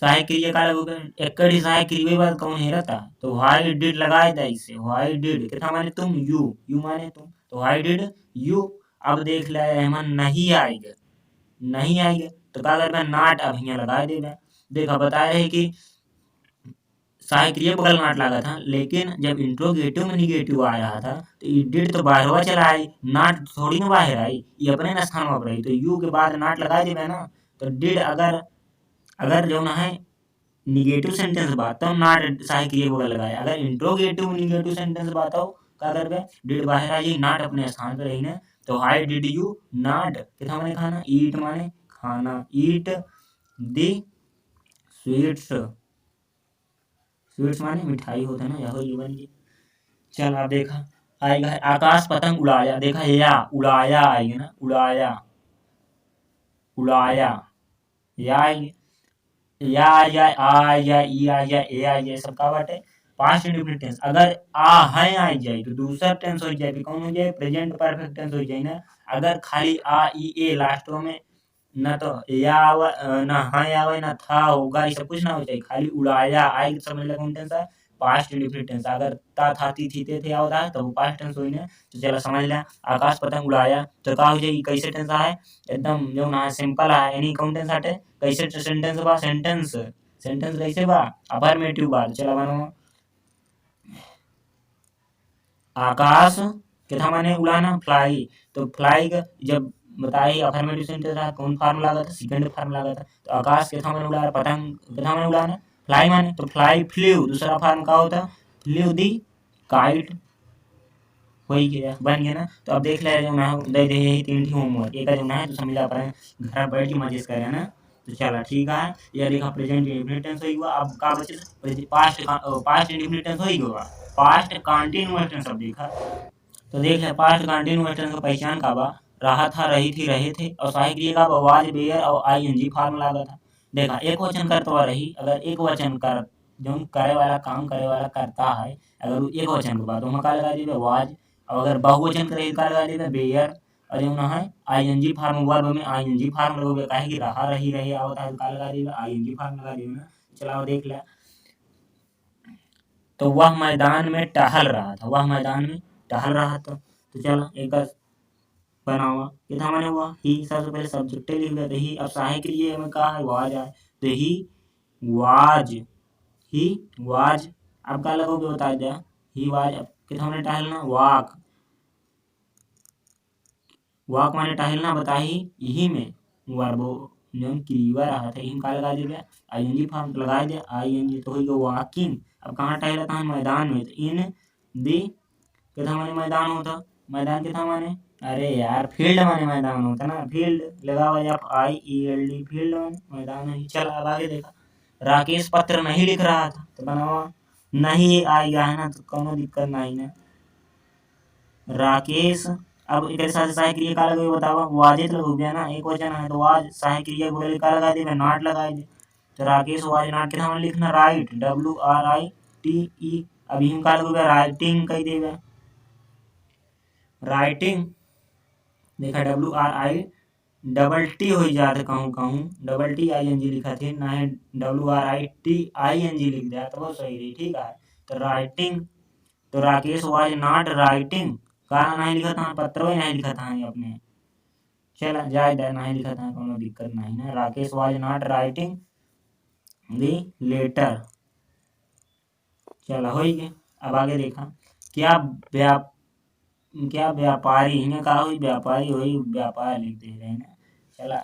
सहायक क्रिया काल हो गया एक ही सहायक क्रिया बात कौन है रहता, तो व्हाई डिड लगाए था इससे, व्हाई डिड कितना माने तुम, यू माने तुम, तो व्हाई डिड यू, अब देख लिया एमन नहीं आएगा, नहीं आएगा तो क्या करना नाट अब यहाँ लगा देगा, देखा बताया है कि सहायक क्रिया बगल नाट लगा था, लेकिन जब इंट्रोगेटिव में निगेटिव आ रहा था तो ये डिड तो बाहर हुआ चला आई, नाट थोड़ी ना बाहर आई, ये अपने न स्थान पर रही, तो यू के बाद नाट लगा देगा ना, तो डिड अगर अगर जो ना है निगेटिव सेंटेंस बात तो नाट सहायक क्रिया बगल लगाए, अगर इंट्रोगेटिव निगेटिव सेंटेंस बात हो क्या कर डिड बाहर आई नाट अपने स्थान पर रही ना, तो हाई डिड यू नाट कितना माने खाना, ईट माने खाना, ईट दी स्वीट्स, स्वीट्स माने मिठाई होता है ना, या हो ये बन गई। चल अब देखा आएगा है आकाश पतंग उड़ाया, देखा या उड़ाया आएगा ना, उड़ाया उड़ाया या आएगी, या आ जाए, आ आ जाए, ई आ जाए, ए आ जाए, सबका बाटे पास्ट इंडेफिनिट टेंस। अगर आ है आ जाए तो दूसरा टेंस हो जाए, कौन हो जाए, प्रेजेंट परफेक्ट टेंस हो जाए ना। अगर खाली आ ई ए लास्ट में ना तो या आवा ना हाँ आवे ना था होगा, ये सब कुछ ना हो जाए, खाली उड़ाया आए तो समझ लो कौन टेंस है, पास्ट इंडेफिनिट टेंस। अगर ता था ती थी थे आवता है तो वो पास्ट टेंस होई ना। तो चलो समझ लिया आकाश पतंग उड़ाया तो का हो जाए, कैसे टेंस है, एकदम जो ना सिंपल है, यानी कौन टेंस हटे, कैसे सेंटेंस बा, सेंटेंस सेंटेंस कैसे बा, अफर्मेटिव बा। चलो बनो आकाश कितना माने उड़ाना, फ्लाई, तो फ्लाई का जब बताइए अफर्मेटिव सेंटेंस रहा कौन फार्म लगा था, सेकंड फार्म लगा था। तो आकाश कितना माने उड़ा, पतंग कितना माने उड़ाना, फ्लाई माने, तो फ्लाई फ्लू दूसरा फार्म का होता, फ्लू दी काइट, हो ही गया, बन गया ना। तो अब देख ले जो ना दे दे यही तीन थी होमवर्क, एक जो ना है तो समझ ला पर घर बैठ के मजे करे ना। तो चला ठीक है, ये देखा प्रेजेंट इंडेफिनिट टेंस हो गया। अब का बचे पास्ट, पास्ट इंडेफिनिट टेंस हो गया, पास्ट कंटीन्यूअस टेंस। अब देखा तो देख ले पास्ट कंटीन्यूअस टेंस का पहचान का बा, रहा था, रही थी, रहे थे, और सहायक क्रिया का वाज बेयर और आईएनजी फार्म लगा था। देखा एक वचन करता रही, अगर एक वचन कर जो करे वाला काम करे वाला करता है, अगर वो एक वचन के बाद वहाँ का लगा दीजिए वाज, और अगर बहुवचन करे का लगा दीजिए बेयर, और जो ना है आईएनजी फार्म वर्ब में आईएनजी फार्म लगोगे, काहे कि रहा रही रहे आवता है, का लगा दीजिए आईएनजी फार्म लगा दीजिए ना। चलाओ देख ले, तो वह मैदान में टहल रहा था, वह मैदान में टहल रहा था। तो चलो एक बना हुआ कितना माने हुआ, ही सबसे पहले सब्जेक्ट लिख दिया, तो ही अब सहायक क्रिया में कहा है वाज आए, तो ही वाज, ही वाज, अब का लगोगे बता दिया, ही वाज। अब कितना माने टहलना, वॉक, वॉक माने टहलना, बता ही यही में वर्बो जो क्रिया रहा था, यही का लगा दिया आईएनजी फॉर्म लगा दिया, आईएनजी तो हो गया वॉकिंग। अब कहाँ टहला था, मैदान में, तो इन दी कितना माने मैदान होता, मैदान कितना माने, अरे यार फील्ड माने मैदान होता ना, फील्ड लगा हुआ F I E L D, field माने मैदान नहीं। चल अब आगे देखा राकेश पत्र नहीं लिख रहा था, तो बनावा नहीं आई गया है ना, तो कोनो दिक्कत नहीं ना। राकेश अब एक साथ सहायक क्रिया का लगे बतावा, वाजित लग गया ना, एक वचन है तो वाज सहायक क्रिया बोले का लगा दे, नॉट लगा दे। तो राकेश वाज नॉट कितना माने लिखना, write, W R I T E, अभी हम का लगे राइटिंग कह देगा, राइटिंग, देखा W R I double T हो जाते, कहूँ कहूँ double T I N G लिखा थे ना, W R I T I N G लिख दिया तो बहुत सही रही, ठीक है। तो राइटिंग, तो राकेश वाज नॉट राइटिंग, कहा नहीं लिखा था, पत्र में नहीं लिखा था अपने, चला जाए दे नहीं लिखा था, कोनो दिक्कत नहीं ना। Rakesh was not writing the letter, चला हो ही गया। अब आगे देखा क्या व्याप, क्या व्यापारी, इन्हें कहा हुई व्यापारी हुई, व्यापार लिख दे रहे ना। चला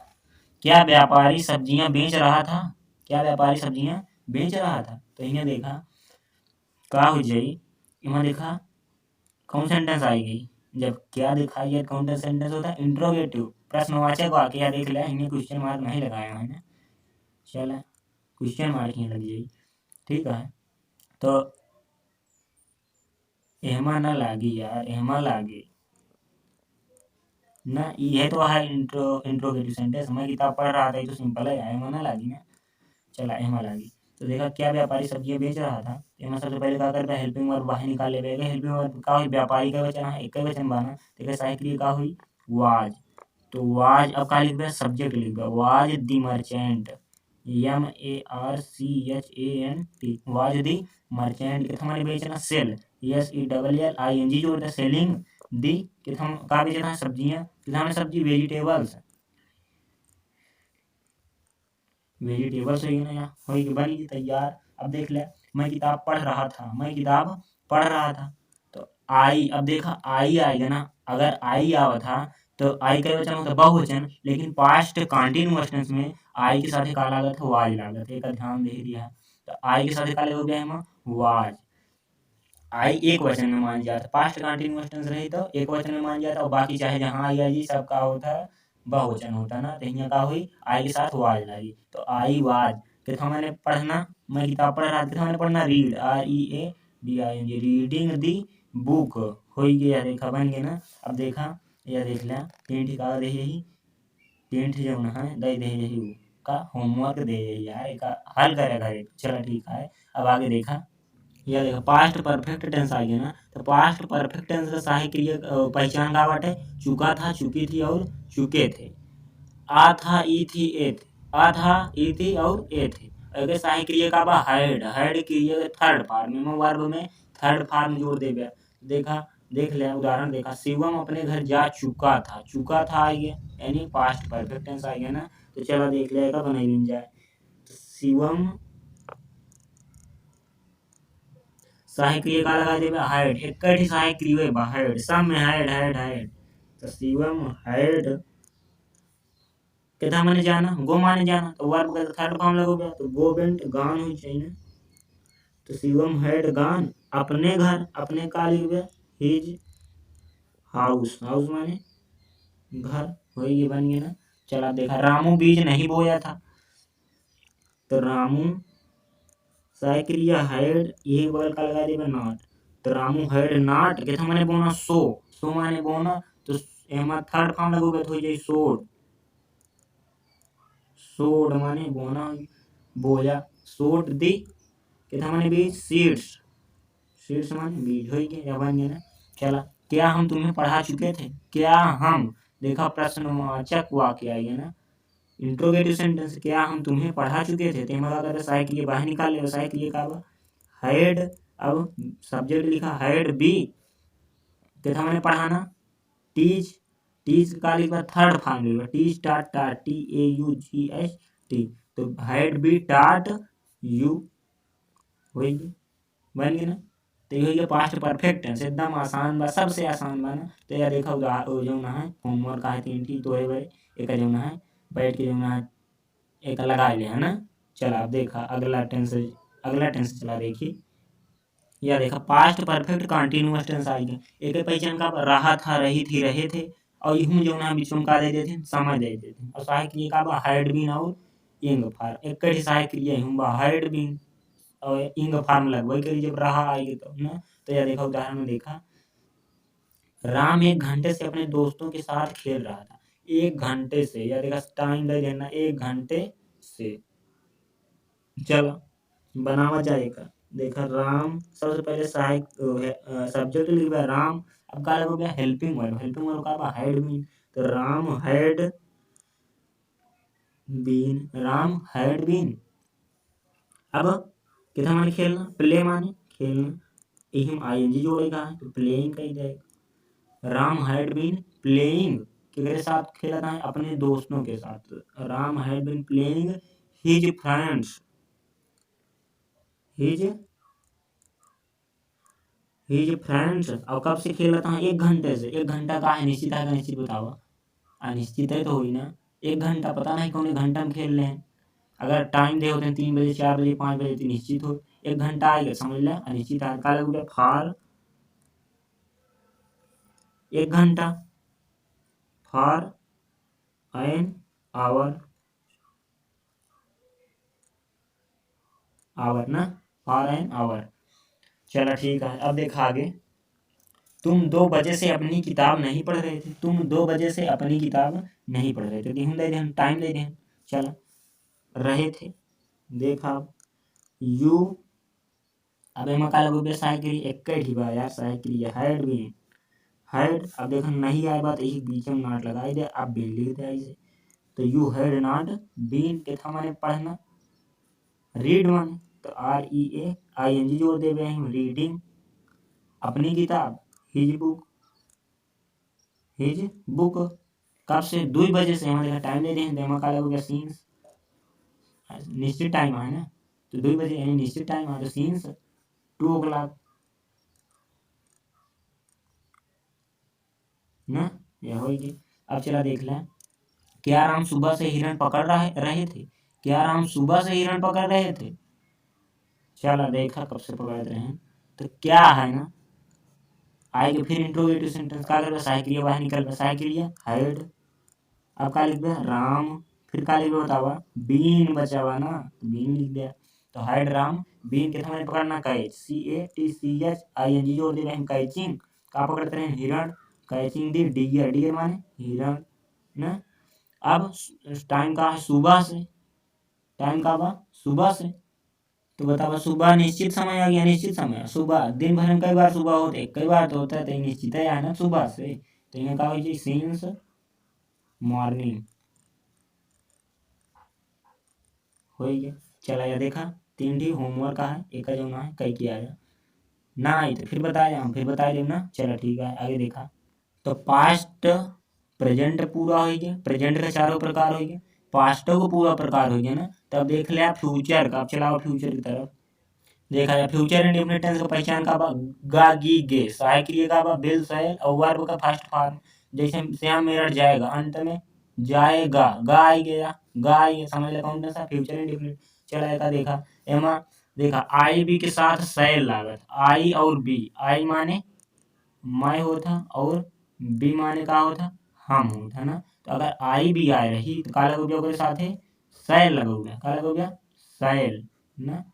क्या व्यापारी सब्जियां बेच रहा था, क्या व्यापारी सब्जियां बेच रहा था, तो इन्हें देखा का हो जाई, इन्हें देखा कौन सेंटेंस आएगी, जब क्या दिखाई है कौन सा सेंटेंस होता है, इंट्रोगेटिव प्रश्नवाचक वाक्य, या देख ले इन्हें क्वेश्चन मार्क नहीं लगाया है ना। चला क्वेश्चन मार्क ही लग जाए, ठीक है। तो एहमा ना लागी यार, एहमा लागे ना, ये तो है इंट्रोगेटिव सेंटेंस, मैं किताब पढ़ रहा था, ये तो सिंपल है, एहमा ना लागी ना। चला एहमा लागी, तो देखा क्या व्यापारी सब्जियां बेच रहा था, एहमा सबसे पहले क्या करता है, हेल्पिंग वर्ब बाहर निकाले बेगे, हेल्पिंग वर्ब का हुई, व्यापारी का वचन है, एक ही वचन बना, देखा सहायक क्रिया का हुई वाज, तो वाज अब का लिख दिया, सब्जेक्ट लिख दिया, was the merchant, M A R C H A N T, was the merchant, कितना माने बेचना, sell, S E double L I N G जोड़ दिया, सेलिंग दी, कितना का बेचना है, सब्जियां, कितना माने सब्जी, वेजिटेबल्स, वेजिटेबल्स हो गई ना, यहाँ हो गई, बन गई तैयार। अब देख ले मैं किताब पढ़ रहा था, मैं किताब पढ़ रहा था, तो आई, अब देखा आई आएगा ना, अगर आई आवा था तो आई का वचन होता बहुवचन, लेकिन पास्ट कंटिन्यूअस टेंस में आई के साथ का लागत है वाज लागत है, का ध्यान दे दिया है। तो आई के साथ का हो गया है वाज, आई एक वचन में मान जाता, पास्ट कंटिन्यूअस टेंस रही तो एक वचन में मान जाता, और बाकी चाहे जहाँ आई आई जी सबका होता है बहुवचन होता ना, तो यहाँ का हुई आई के साथ वाज लगी, तो आई वाज, कि था मैंने पढ़ना, मैं किताब पढ़ रहा था, मैंने पढ़ना रीड, READING, रीडिंग दी बुक हो गया। देखा बन गया ना। अब देखा या देख लिया पेंट ही का दे यही पेंट जो है दे दे यही का होमवर्क दे यार का हल करेगा। चलो ठीक है। अब आगे देखा या देखा पास्ट परफेक्ट टेंस आ गया ना। तो पास्ट परफेक्ट टेंस का सहायक क्रिया पहचान का बाटे चुका था, चुकी थी और चुके थे। आ था, ई थी, ए थे। आ था, ई थी और ए थे। अगर सहायक क्रिया का बा हैड, हैड क्रिया थर्ड फॉर्म में वर्ब में थर्ड फॉर्म जोड़ दे गया। देखा देख लिया उदाहरण देखा शिवम अपने घर जा चुका था, चुका था आ गया यानी पास्ट परफेक्ट टेंस आ गया ना। तो चला देख लिया बनाई मिल जाए। शिवम सहायक क्रिया का लगा देबे हाइड, एक ही सहायक क्रिया बा हाइड, सब में हाइड हाइड हाइड। तो शिवम हाइड केथा माने जाना, गो माने जाना, तो वर्ब का थर्ड फॉर्म लगोगे तो गो वेंट गॉन हो चाहिए। तो शिवम हैड गॉन अपने घर, अपने का लिखबे हिज हाउस, हाउस माने घर हो गया बन गया ना। चला देखा रामू बीज नहीं बोया था, तो रामू सहायक क्रिया हैड यही बगल का लगा देबे नॉट। तो रामू हैड नॉट केथा माने बोना सो, सो माने बोना। तो एमा थर्ड फॉर्म लगोगे तो हो जाई सोड, सोड माने बोना बोया। सोड दी केथा माने बीज सीड्स, सीड्स माने बीज हो गया बन गया ना। चला क्या हम तुम्हें पढ़ा चुके थे, क्या हम देखा प्रश्नवाचक वाक्य आ गया ना। इंट्रोगेटिव सेंटेंस क्या हम तुम्हें पढ़ा चुके थे। तेमा का करे सहायक क्रिया बाहर निकाल ले, सहायक क्रिया का बा हैड। अब सब्जेक्ट लिखा हैड बी केथा माने पढ़ाना टीच, टीच का लिखा थर्ड फॉर्म लिखा टीच टाट टाट TAUGHT। तो हैड बी टाट यू होगी बन गया ना। तो ये हो पास्ट परफेक्ट टेंस एकदम आसान बा, सबसे आसान बा ना। तो यार देखा जो ना है होमवर्क का है 3 टी तो है भाई एक जो ना है बैठ के जो ना है एक लगा ले है ना। चला अब देखा अगला टेंस, अगला टेंस चला देखिए या देखा पास्ट परफेक्ट कंटीन्यूअस टेंस आ गया। एक पहचान का रहा था, रही थी, रहे थे और यूं जो ना बीच में का दे देते समय दे देते। और सहायक क्रिया का बा हैड बीन और इंग फार्म, एक ही सहायक क्रिया हूं बा हैड बीन और इंग फार्म लगवाई करी जब रहा आएगी तो ना। तो यह देखा उदाहरण में देखा राम 1 घंटे से अपने दोस्तों के साथ खेल रहा था, 1 घंटे से या देखा टाइम दे देना 1 घंटे से। चलो बनावा जाएगा देखा राम सबसे पहले सहायक सब्जेक्ट लिख गया राम। अब का हो गया हेल्पिंग वर्ब, हेल्पिंग वर्ब का हैड बीन। तो Ram had been, Ram had been. अब कितना माने खेलना, प्ले माने खेलना, यही ING जोड़ेगा तो प्लेइंग कही जाएगा। राम हैड बीन प्लेइंग किसके साथ खेला था, अपने दोस्तों के साथ। Ram had been playing his friends, his friends. और कब से खेला था, 1 घंटे से। 1 घंटा का है निश्चित है, निश्चित बताओ अनिश्चित है तो हुई ना। 1 घंटा पता नहीं कौन घंटा में खेल रहे हैं। अगर टाइम दे होते हैं 3 बजे 4 बजे 5 बजे तो निश्चित हो। 1 घंटा आएगा समझ ले अनिश्चित है का लगेगा फॉर 1 घंटा, फॉर एन आवर, आवर ना, फॉर एन आवर। चलो ठीक है। अब देखा आगे तुम 2 बजे से अपनी किताब नहीं पढ़ रहे थे, तुम 2 बजे से अपनी किताब नहीं पढ़ रहे थे। गेहूं दे दें टाइम दे दें। चलो रहे थे देखा यू। अब एमा का लगो सहायक क्रिया एक ही बा यार, सहायक क्रिया हैड बीन, हैड। अब देखो नहीं आए बात यही बीच में नॉट लगाई दे, अब भी लिख दे ऐसे। तो यू हैड नॉट बीन के था माने पढ़ना, रीड माने तो REAING जोड़ दे हम रीडिंग अपनी किताब, हिज बुक, हिज बुक। कब से 2 बजे से हमारे टाइम दे दें देमा का लगेगा सीन्स, निश्चित टाइम है ना। तो 2 बजे यानी निश्चित टाइम है तो सीन्स 2 o'clock ना यह होगी। अब चला देख लें क्या राम सुबह से हिरण पकड़ रहे थे, क्या राम सुबह से हिरण पकड़ रहे थे। चला देखा कब से पकड़ रहे हैं। तो क्या है ना आएगा फिर इंट्रोगेटिव सेंटेंस का कर सहायक क्रिया बाहर निकल सहायक क्रिया हैड। अब का लिख दे राम फिर का लिख बतावा, बीन बचा हुआ ना, तो बीन लिख दिया। तो हाइड राम बीन के मैंने पकड़ना कैच, CATCHING जोड़ दे, हम कैचिंग का पकड़ते हैं, हिरण, कैचिंग दी डियर, डियर माने हिरण ना। अब टाइम का है सुबह से, टाइम का बा सुबह से, तो बतावा सुबह निश्चित समय आ गया, निश्चित समय सुबह, दिन भर में कई बार सुबह होते, कई बार तो होता है, तो निश्चित है ना सुबह से, तो यहाँ का हो सिंस मॉर्निंग हो गया। चला या देखा, तीन ठी होमवर्क है, एक जो ना है कई किया जा ना आई तो फिर बताया, हम फिर बता दें ना। चलो ठीक है, आगे देखा। तो पास्ट प्रेजेंट पूरा हो गया, प्रेजेंट का चारों प्रकार हो गया, पास्ट को पूरा प्रकार हो गया ना। तब देख लिया फ्यूचर का, अब चलाओ फ्यूचर की तरफ। देखा जाए फ्यूचर इंडेफिनिट टेंस का पहचान का बा, गा गी गे, सहायक क्रिया का बा बिल सहेल, और वर्ब का फर्स्ट फॉर्म, जैसे श्याम मेरठ जाएगा, अंत में जाएगा, गा आई गया, गा आई गया, समझ ले कौन सा फ्यूचर इंडेफिनिट। चला का देखा एमा, देखा आई बी के साथ सैल लागत, आई और बी, आई माने मैं होता और बी माने का होता हम होता ना। तो अगर आई बी आए रही तो का लगो गया साथ सैल लगो गया, का लगो गया सैल ना।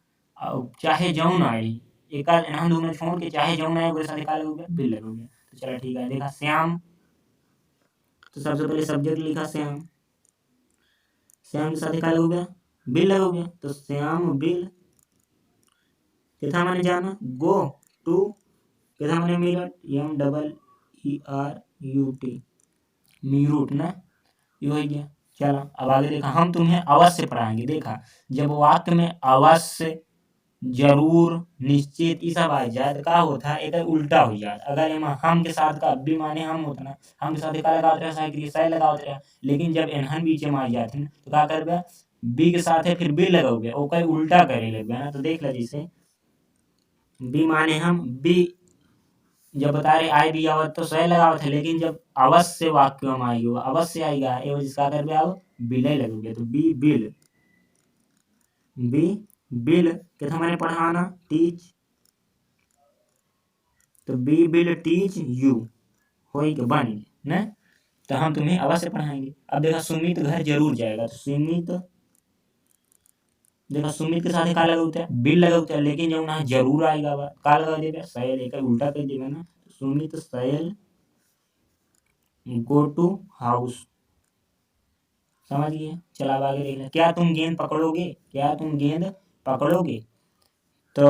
चाहे जौन आए, एक हम दोनों छोड़ के चाहे जौन आए वो साथ का लगोगे बिल लगोगे। तो चलो ठीक है, देखा श्याम, तो सबसे पहले सब्जेक्ट लिखा श्याम, श्याम के साथ का लगोगे बिल लगोगे, तो श्याम बिल कितना माने जाना, गो टू कितना माने मीरट, MERUT मीरूट ना, ये हो गया। चलो अब आगे देखा, हम तुम्हें अवश्य पढ़ाएंगे। देखा जब वाक्य में अवश्य, जरूर, निश्चित ये सब आ जाए तो का होता है, एक उल्टा हो जाए। अगर एमा हम के साथ का बी माने हम होता ना, हम के साथ का लगाते रहे साइकिल सही लगाते रहे, लेकिन जब एनहन बीच में आ जाते हैं तो का करबे, बी के साथ है फिर बी लगाओगे, ओकर उल्टा करे लगबे ना। तो देख ले, जैसे बी माने हम, बी जब बता रहे आई बी आवत तो सही लगावत है, लेकिन जब अवश्य वाक्य में आई हो, अवश्य आएगा ये जिसका करबे आओ बिले लगोगे, तो बी बिल, बी बिल कितना मैंने पढ़ाना टीच, तो बी विल टीच यू हो बन ना। तो हम तुम्हें अवश्य पढ़ाएंगे। अब देखा सुमित घर जरूर जाएगा, तो सुमित, देखा सुमित के साथ का लगा होता है बिल लगा होता है, लेकिन जब ना जरूर आएगा बा का लगा देगा सैल, एक उल्टा कर देगा ना। Sumit shall go to house, समझ गए। चला अब आगे देखना, क्या तुम गेंद पकड़ोगे, क्या तुम गेंद पकड़ोगे। तो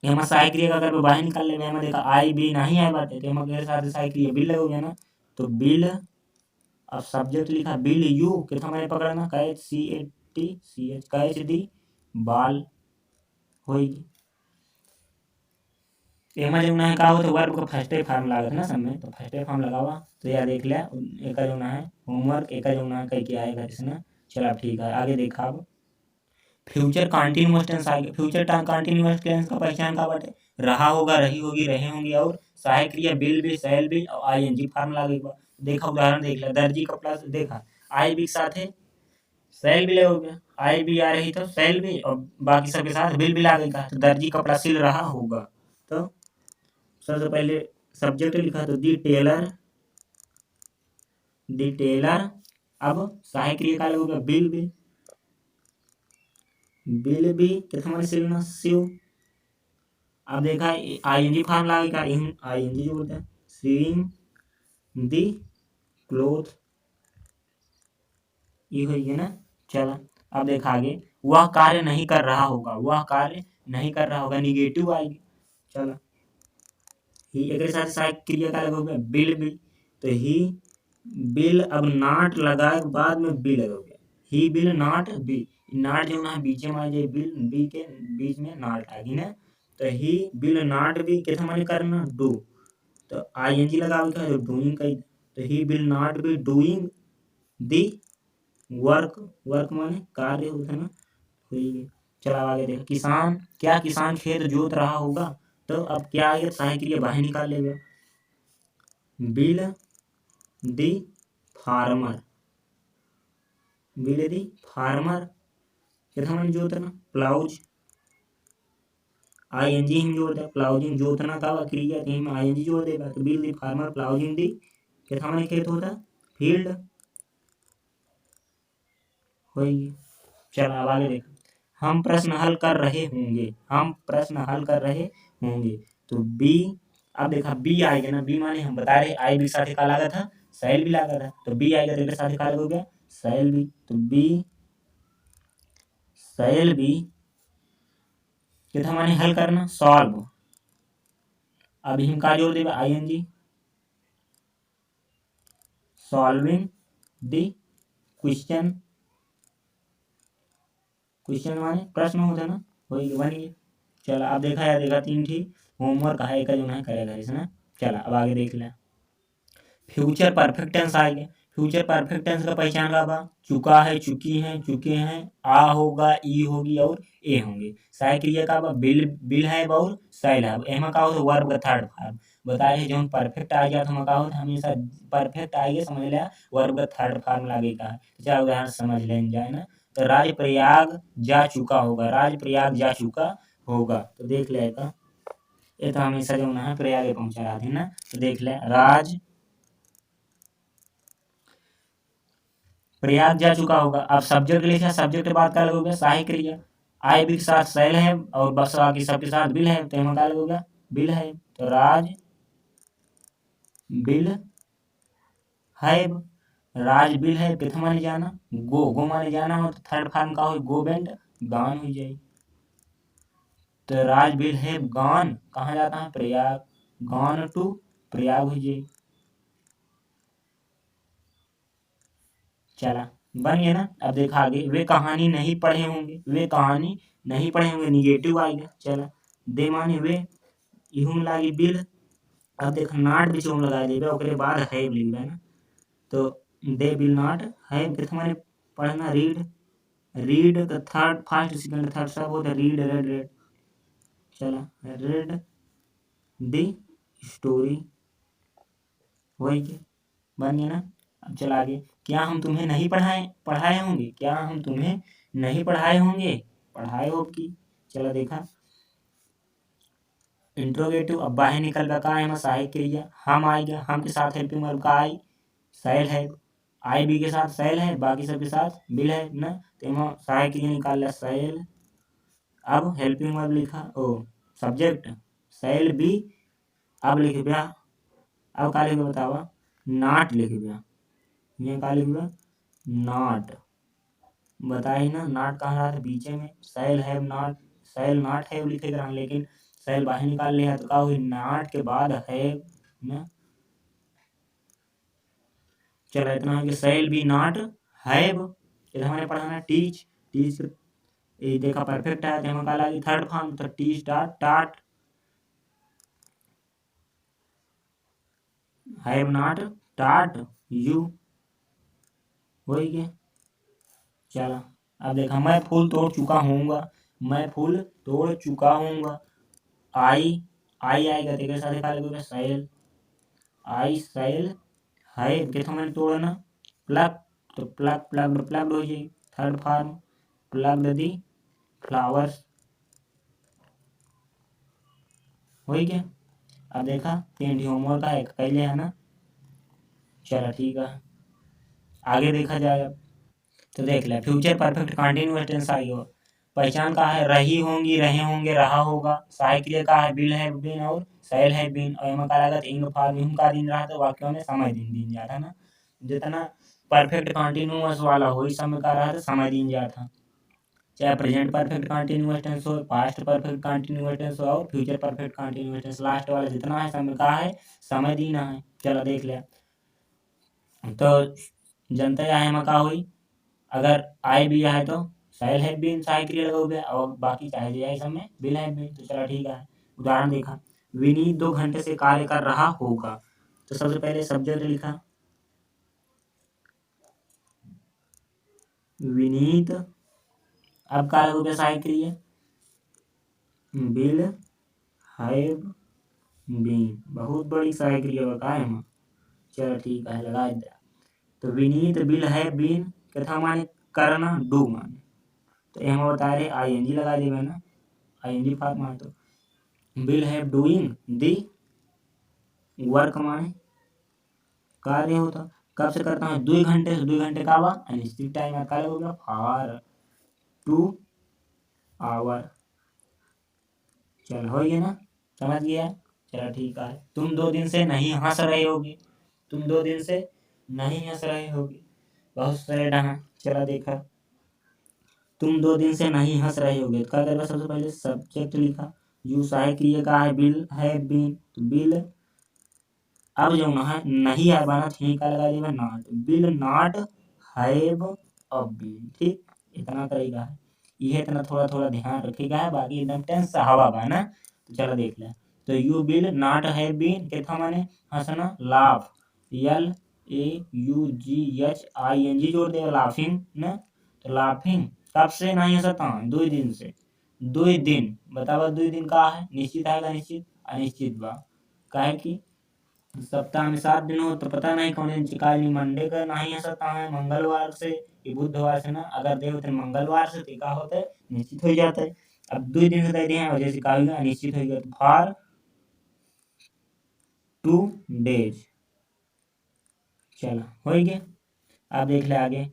एमा सहायक क्रिया का अगर बाहर निकाल लेंगे, एमा देखा आई बी नहीं आए बाटे, तो एमा के साथ सहायक क्रिया बिल लगोगे ना। तो बिल, अब सब्जेक्ट लिखा बिल यू कितना मैंने पकड़ना, कैच CATCH, कैच दी बाल होगी। एमा जो ना है का हो, तो वर्ब का फर्स्ट फॉर्म लागत ना सब में, तो फर्स्ट फॉर्म लगावा। तो यार देख लिया, एक जो ना है होमवर्क, एक जो ना है कहीं क्या आएगा इसमें। चलो ठीक है, आगे देखा। अब फ्यूचर कंटीन्यूअस टेंस आ गया, फ्यूचर कंटीन्यूअस टेंस का पहचान का बाटे, रहा होगा, रही होगी, रहे होंगे, और सहायक क्रिया बिल भी, सैल भी, और ING फॉर्म लागेगा। देखा उदाहरण देख लिया, दर्जी कपड़ा से देखा आई भी के साथ है सैल भी लगोगे, आई भी आ रही तो सैल भी, और बाकी सबके साथ बिल भी लागेगा, तो दर्जी कपड़ा सिल रहा होगा। तो सबसे पहले सब्जेक्ट लिखा, तो दी टेलर, दी टेलर। अब सहायक क्रिया का लगेगा बिल भी, बिल भी कितना मैंने सिलना सिव। अब देखा ING फॉर्म लागेगा, ING जो होता है सीइंग दी क्लोथ, ये हो गया ना। चला अब देखा आगे, वह कार्य नहीं कर रहा होगा, वह कार्य नहीं कर रहा होगा, निगेटिव आएगी। चलो ही एक साथ सहायक क्रिया का लगोगे बिल भी, तो ही बिल, अब नॉट लगाए बाद में बी लगोगे, ही बिल नॉट बी, नॉट जो ना बीच में आ जाए, बिल बी के बीच में नॉट आ गई ना। तो ही बिल नॉट बी कितना मैंने करना डू, तो ING लगाओगे का, तो डूइंग का, तो he will not be doing the work, work माने कार्य होता है ना। चला आगे देखो, किसान, क्या किसान खेत जोत रहा होगा। तो अब क्या आएगा, सहायक क्रिया बाहर निकाल लेगा, bill the farmer, bill the farmer कितना मैंने जोतना प्लाउज, ING हम जोड़ते हैं, प्लाउजिंग जोतना का क्रिया, तो हम ING जोड़ देगा, तो बिल दी फार्मर प्लाउजिंग दी कितना मैंने खेत होता फील्ड, होगी। चलो अब आगे देखो, हम प्रश्न हल कर रहे होंगे, हम प्रश्न हल कर रहे होंगे, तो बी, अब देखा बी आएगा ना, बी माने हम बता रहे आई बी साथ का लगा था, सैल भी लगा था, तो बी आएगा तो इसके साथ का हो गया सैल भी, तो बी सैल भी क्या था माने हल करना, सॉल्व। अब हम का जोड़ देगा I N G, solving the question, question माने प्रश्न होता है ना, वही बन गया। चला अब देखा या देखा तीन ठीक होमवर्क है का जो है करेगा इसने। चला अब आगे देख ले, फ्यूचर परफेक्ट टेंस आ गया। फ्यूचर परफेक्ट टेंस का पहचान का बा, चुका है, चुकी है, चुके हैं, आ होगा, ई होगी और ए होंगे। सहायक क्रिया का बा, बिल बिल है और सैल है। एमा का होता वर्ब का थर्ड फॉर्म बताए है, जो परफेक्ट आ गया तो का होता हमेशा परफेक्ट आएगा समझ लिया, वर्ब का थर्ड फॉर्म लगेगा। चाहे उदाहरण समझ लें जाए ना, तो राज प्रयाग जा चुका होगा, राज प्रयाग जा चुका होगा, तो देख लेगा ये तो हमेशा जो है प्रयाग पहुंचा रहा थी ना, तो देख ले राज प्रयाग जा चुका होगा। अब सब्जेक्ट लिखा, सब्जेक्ट बात का लगोगे सहायक क्रिया, आई भी के साथ सैल है और बस बाकी सबके साथ बिल है, तो का लगोगा बिल है, तो राज बिल है, राज बिल है, प्रथम माने जाना, गो माने जाना हो, तो थर्ड फॉर्म का हो गो बेंड गान हो जाए, तो राज बिल है गान कहाँ जाता है प्रयाग, गान टू प्रयाग हो जाए। चला बन गया ना। अब देखा आगे, वे कहानी नहीं पढ़े होंगे, वे कहानी नहीं पढ़े होंगे, निगेटिव आएगा। चला दे माने वे, इहूं लागी बिल, अब देख नॉट भी चोम लगा देगा, ओकरे बाद है लिखना है ना, तो दे विल नॉट है प्रथम माने पढ़ना, read, read the third first second third सब होता है, रीड रेड रेड, चला रेड द स्टोरी, वही के बन गया ना। अब चला आगे, क्या हम तुम्हें नहीं पढ़ाए होंगे, क्या हम तुम्हें नहीं पढ़ाए होंगे, पढ़ाए हो की। चलो देखा इंट्रोगेटिव, अब बाहर निकल का है सहायक क्रिया, हम आएगा, हम के साथ हेल्पिंग वर्ब का आई, सैल है, आई बी के साथ सैल है, बाकी सबके साथ बिल है ना, तो सहायक क्रिया निकाल लिया सैल। अब हेल्पिंग वर्ब लिखा, ओ सब्जेक्ट सैल बी, अब लिख दिया, अब का लिख बतावा, नॉट लिख दिया, ये का लिख दिया नॉट, बताई ना नॉट कहाँ रहा था बीचे में, shall have not, shall not have लिखे रहा, लेकिन सैल बाहर निकाल लिया, तो का हुई नॉट के बाद हैव ना। चलो इतना है कि सैल बी नॉट हैव, इधर हमारे पढ़ाना टीच, टीच ये देखा परफेक्ट है, तो हम का लगी थर्ड फॉर्म, तो टीच डॉट टाट, हैव नॉट टाट यू, वही के। चला अब देखा, मैं फूल तोड़ चुका हूँगा, मैं फूल तोड़ चुका हूँगा, आई आएगा देखिए साथ खा लगेगा सैल, आई सैल है कितना मैंने तोड़ना, प्लग, तो प्लग हो जाएगी, थर्ड फॉर्म प्लग दी फ्लावर्स, वही क्या। अब देखा तीन होमवर्क का एक पहले है ना, चलो ठीक है आगे देखा जाएगा। तो देख ले फ्यूचर परफेक्ट कंटिन्यूअस टेंस आई हो, पहचान का है रही होंगी, रहे होंगे, रहा होगा, सहायक क्रिया का है बिल है बिन और सैल है बिन, और एमा का लागत इंग फॉर्म इम का दिन रहा, तो वाक्यों में समय दिन दिन जाता ना, जितना परफेक्ट कंटिन्यूअस वाला हो इस समय का रहा तो समय दिन जाता, चाहे प्रेजेंट परफेक्ट कंटिन्यूअस टेंस हो, पास्ट परफेक्ट कंटिन्यूअस टेंस हो और future perfect continuous tense, last वाला जितना है समय का है समय देना है। चलो देख लिया, तो जनता है मका हुई, अगर आई भी है तो सैल हैव बीन सहायक क्रिया लगोगे, और बाकी चाहे जाए समय बिल हैव बीन, तो चलो ठीक है। उदाहरण देखा, विनीत 2 घंटे से कार्य कर रहा होगा, तो सबसे पहले सब्जेक्ट लिखा विनीत, अब का लगोगे सहायक क्रिया बिल हैव बीन, बहुत बड़ी सहायक क्रिया बताए हम, चलो ठीक है लगा दिया। तो विनीत बिल हैव बीन कथा माने करना, डू माने, तो यहाँ बता रहे आई एन जी लगा देगा ना, आई एन जी फार्म माने, तो will have doing the work माने कार्य होता, कब से करता हूँ 2 घंटे से 2 घंटे का हुआ अनिश्चित टाइम का हो गया फॉर 2 आवर। चल हो गया ना, समझ गया। चलो ठीक है। तुम 2 दिन से नहीं हंस रहे होगे, तुम 2 दिन से नहीं हंस रहे होगे, बहुत सही ढंग। चला देखा, तुम 2 दिन से नहीं हंस रहे होगे तो क्या करेगा, सबसे पहले सब्जेक्ट लिखा, यू सहायक क्रिया का है बिल है बीन, तो बिल अब जो ना है नहीं है बना ठीक है लगा देगा not, will not have a been. ठीक, इतना तरीका है, ये इतना थोड़ा थोड़ा ध्यान रखिएगा है, बाकी एकदम टेंस हवा बा ना। तो चलो देख ले, तो you will not have been के था माने हंसना, laugh L A U G H I N G जोड़ देगा लाफिंग ना, तो लाफिंग कब से नहीं हंसता, 2 दिन से। 2 दिन बतावा, 2 दिन का है निश्चित है निश्चित अनिश्चित बा, काहे की सप्ताह में 7 दिन हो तो पता नहीं कौन दिन चिकाल नहीं, मंडे का नहीं है सकता है, मंगलवार से कि बुधवार से ना, अगर दे होते मंगलवार से तो क्या होता है निश्चित हो जाता है। अब 2 दिन से दे दिए हैं वजह से क्या होगा अनिश्चित हो गया, तो फॉर 2 डेज। चलो हो गया। अब देख ले आगे,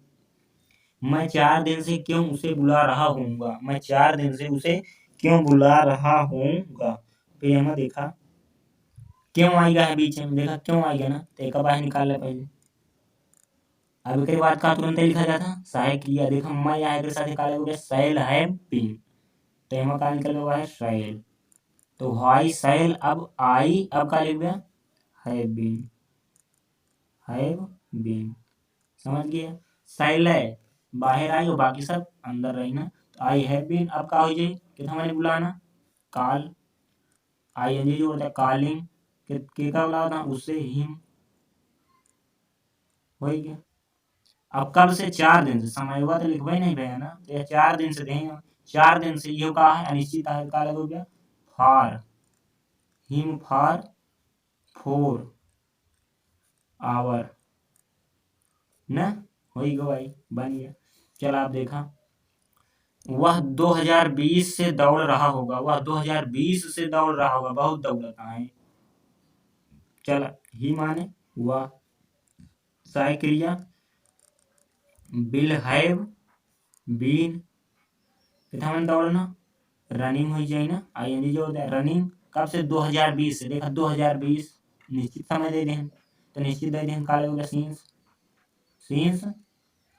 मैं 4 दिन से क्यों उसे बुला रहा हूँगा, मैं 4 दिन से उसे क्यों बुला रहा हूँगा, फिर हमें देखा क्यों आएगा है बीच में, देखा क्यों आएगा ना, तो एक बार निकाल ले पहले। अब उसके बाद का तुरंत ही लिखा जाता सहायक क्रिया, देखो मैं यहाँ के साथ निकाले हुए सैल है बीन, तो यहाँ का निकल हुआ है सैल, तो वाई सैल अब आई अब का लिख गया है बीन, हैव बीन। समझ गया, सैल है बाहर आई और बाकी सब अंदर रही ना, तो आई हैव बीन अब का हो जाए कि हमारे बुलाना, कॉल आई एन जी जो होता है कॉलिंग के का बुला था उससे हिम, हो गया। अब कब से 4 दिन से, समय हुआ तो लिखवा ही नहीं भैया ना, तो यह 4 दिन से देंगे, 4 दिन से ये कहा है अनिश्चित है का लग हो गया फॉर हिम फॉर 4 आवर ना, हो गया भाई बन गया। चल आप देखा, वह 2020 से दौड़ रहा होगा, वह 2020 से दौड़ रहा होगा, बहुत दौड़ता है। चल ही माने वह सहायक क्रिया बिल हैव बीन कितना मैंने दौड़ना रनिंग हो जाए ना, आई एन जी जो होता है रनिंग कब से 2020 से, देखा 2020 निश्चित समय दे दें तो निश्चित दे दें काले हो गया सीन्स सीन्स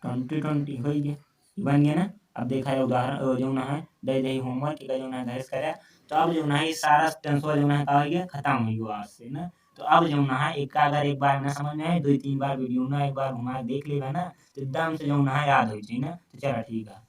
2020 हो गया, बन गया ना। अब देखा है उदाहरण जो ना है दे दे होमवर्क का जो ना दर्ज करा, तो अब जो ना है सारा टेंसर जो ना कहा गया खत्म हो गया आज से ना। तो अब जो ना है एक अगर एक बार ना समझ में आए 2-3 बार वीडियो ना एक बार घुमा देख लेगा ना, तो एकदम से जो ना है याद हो जाए ना, तो चलो ठीक है।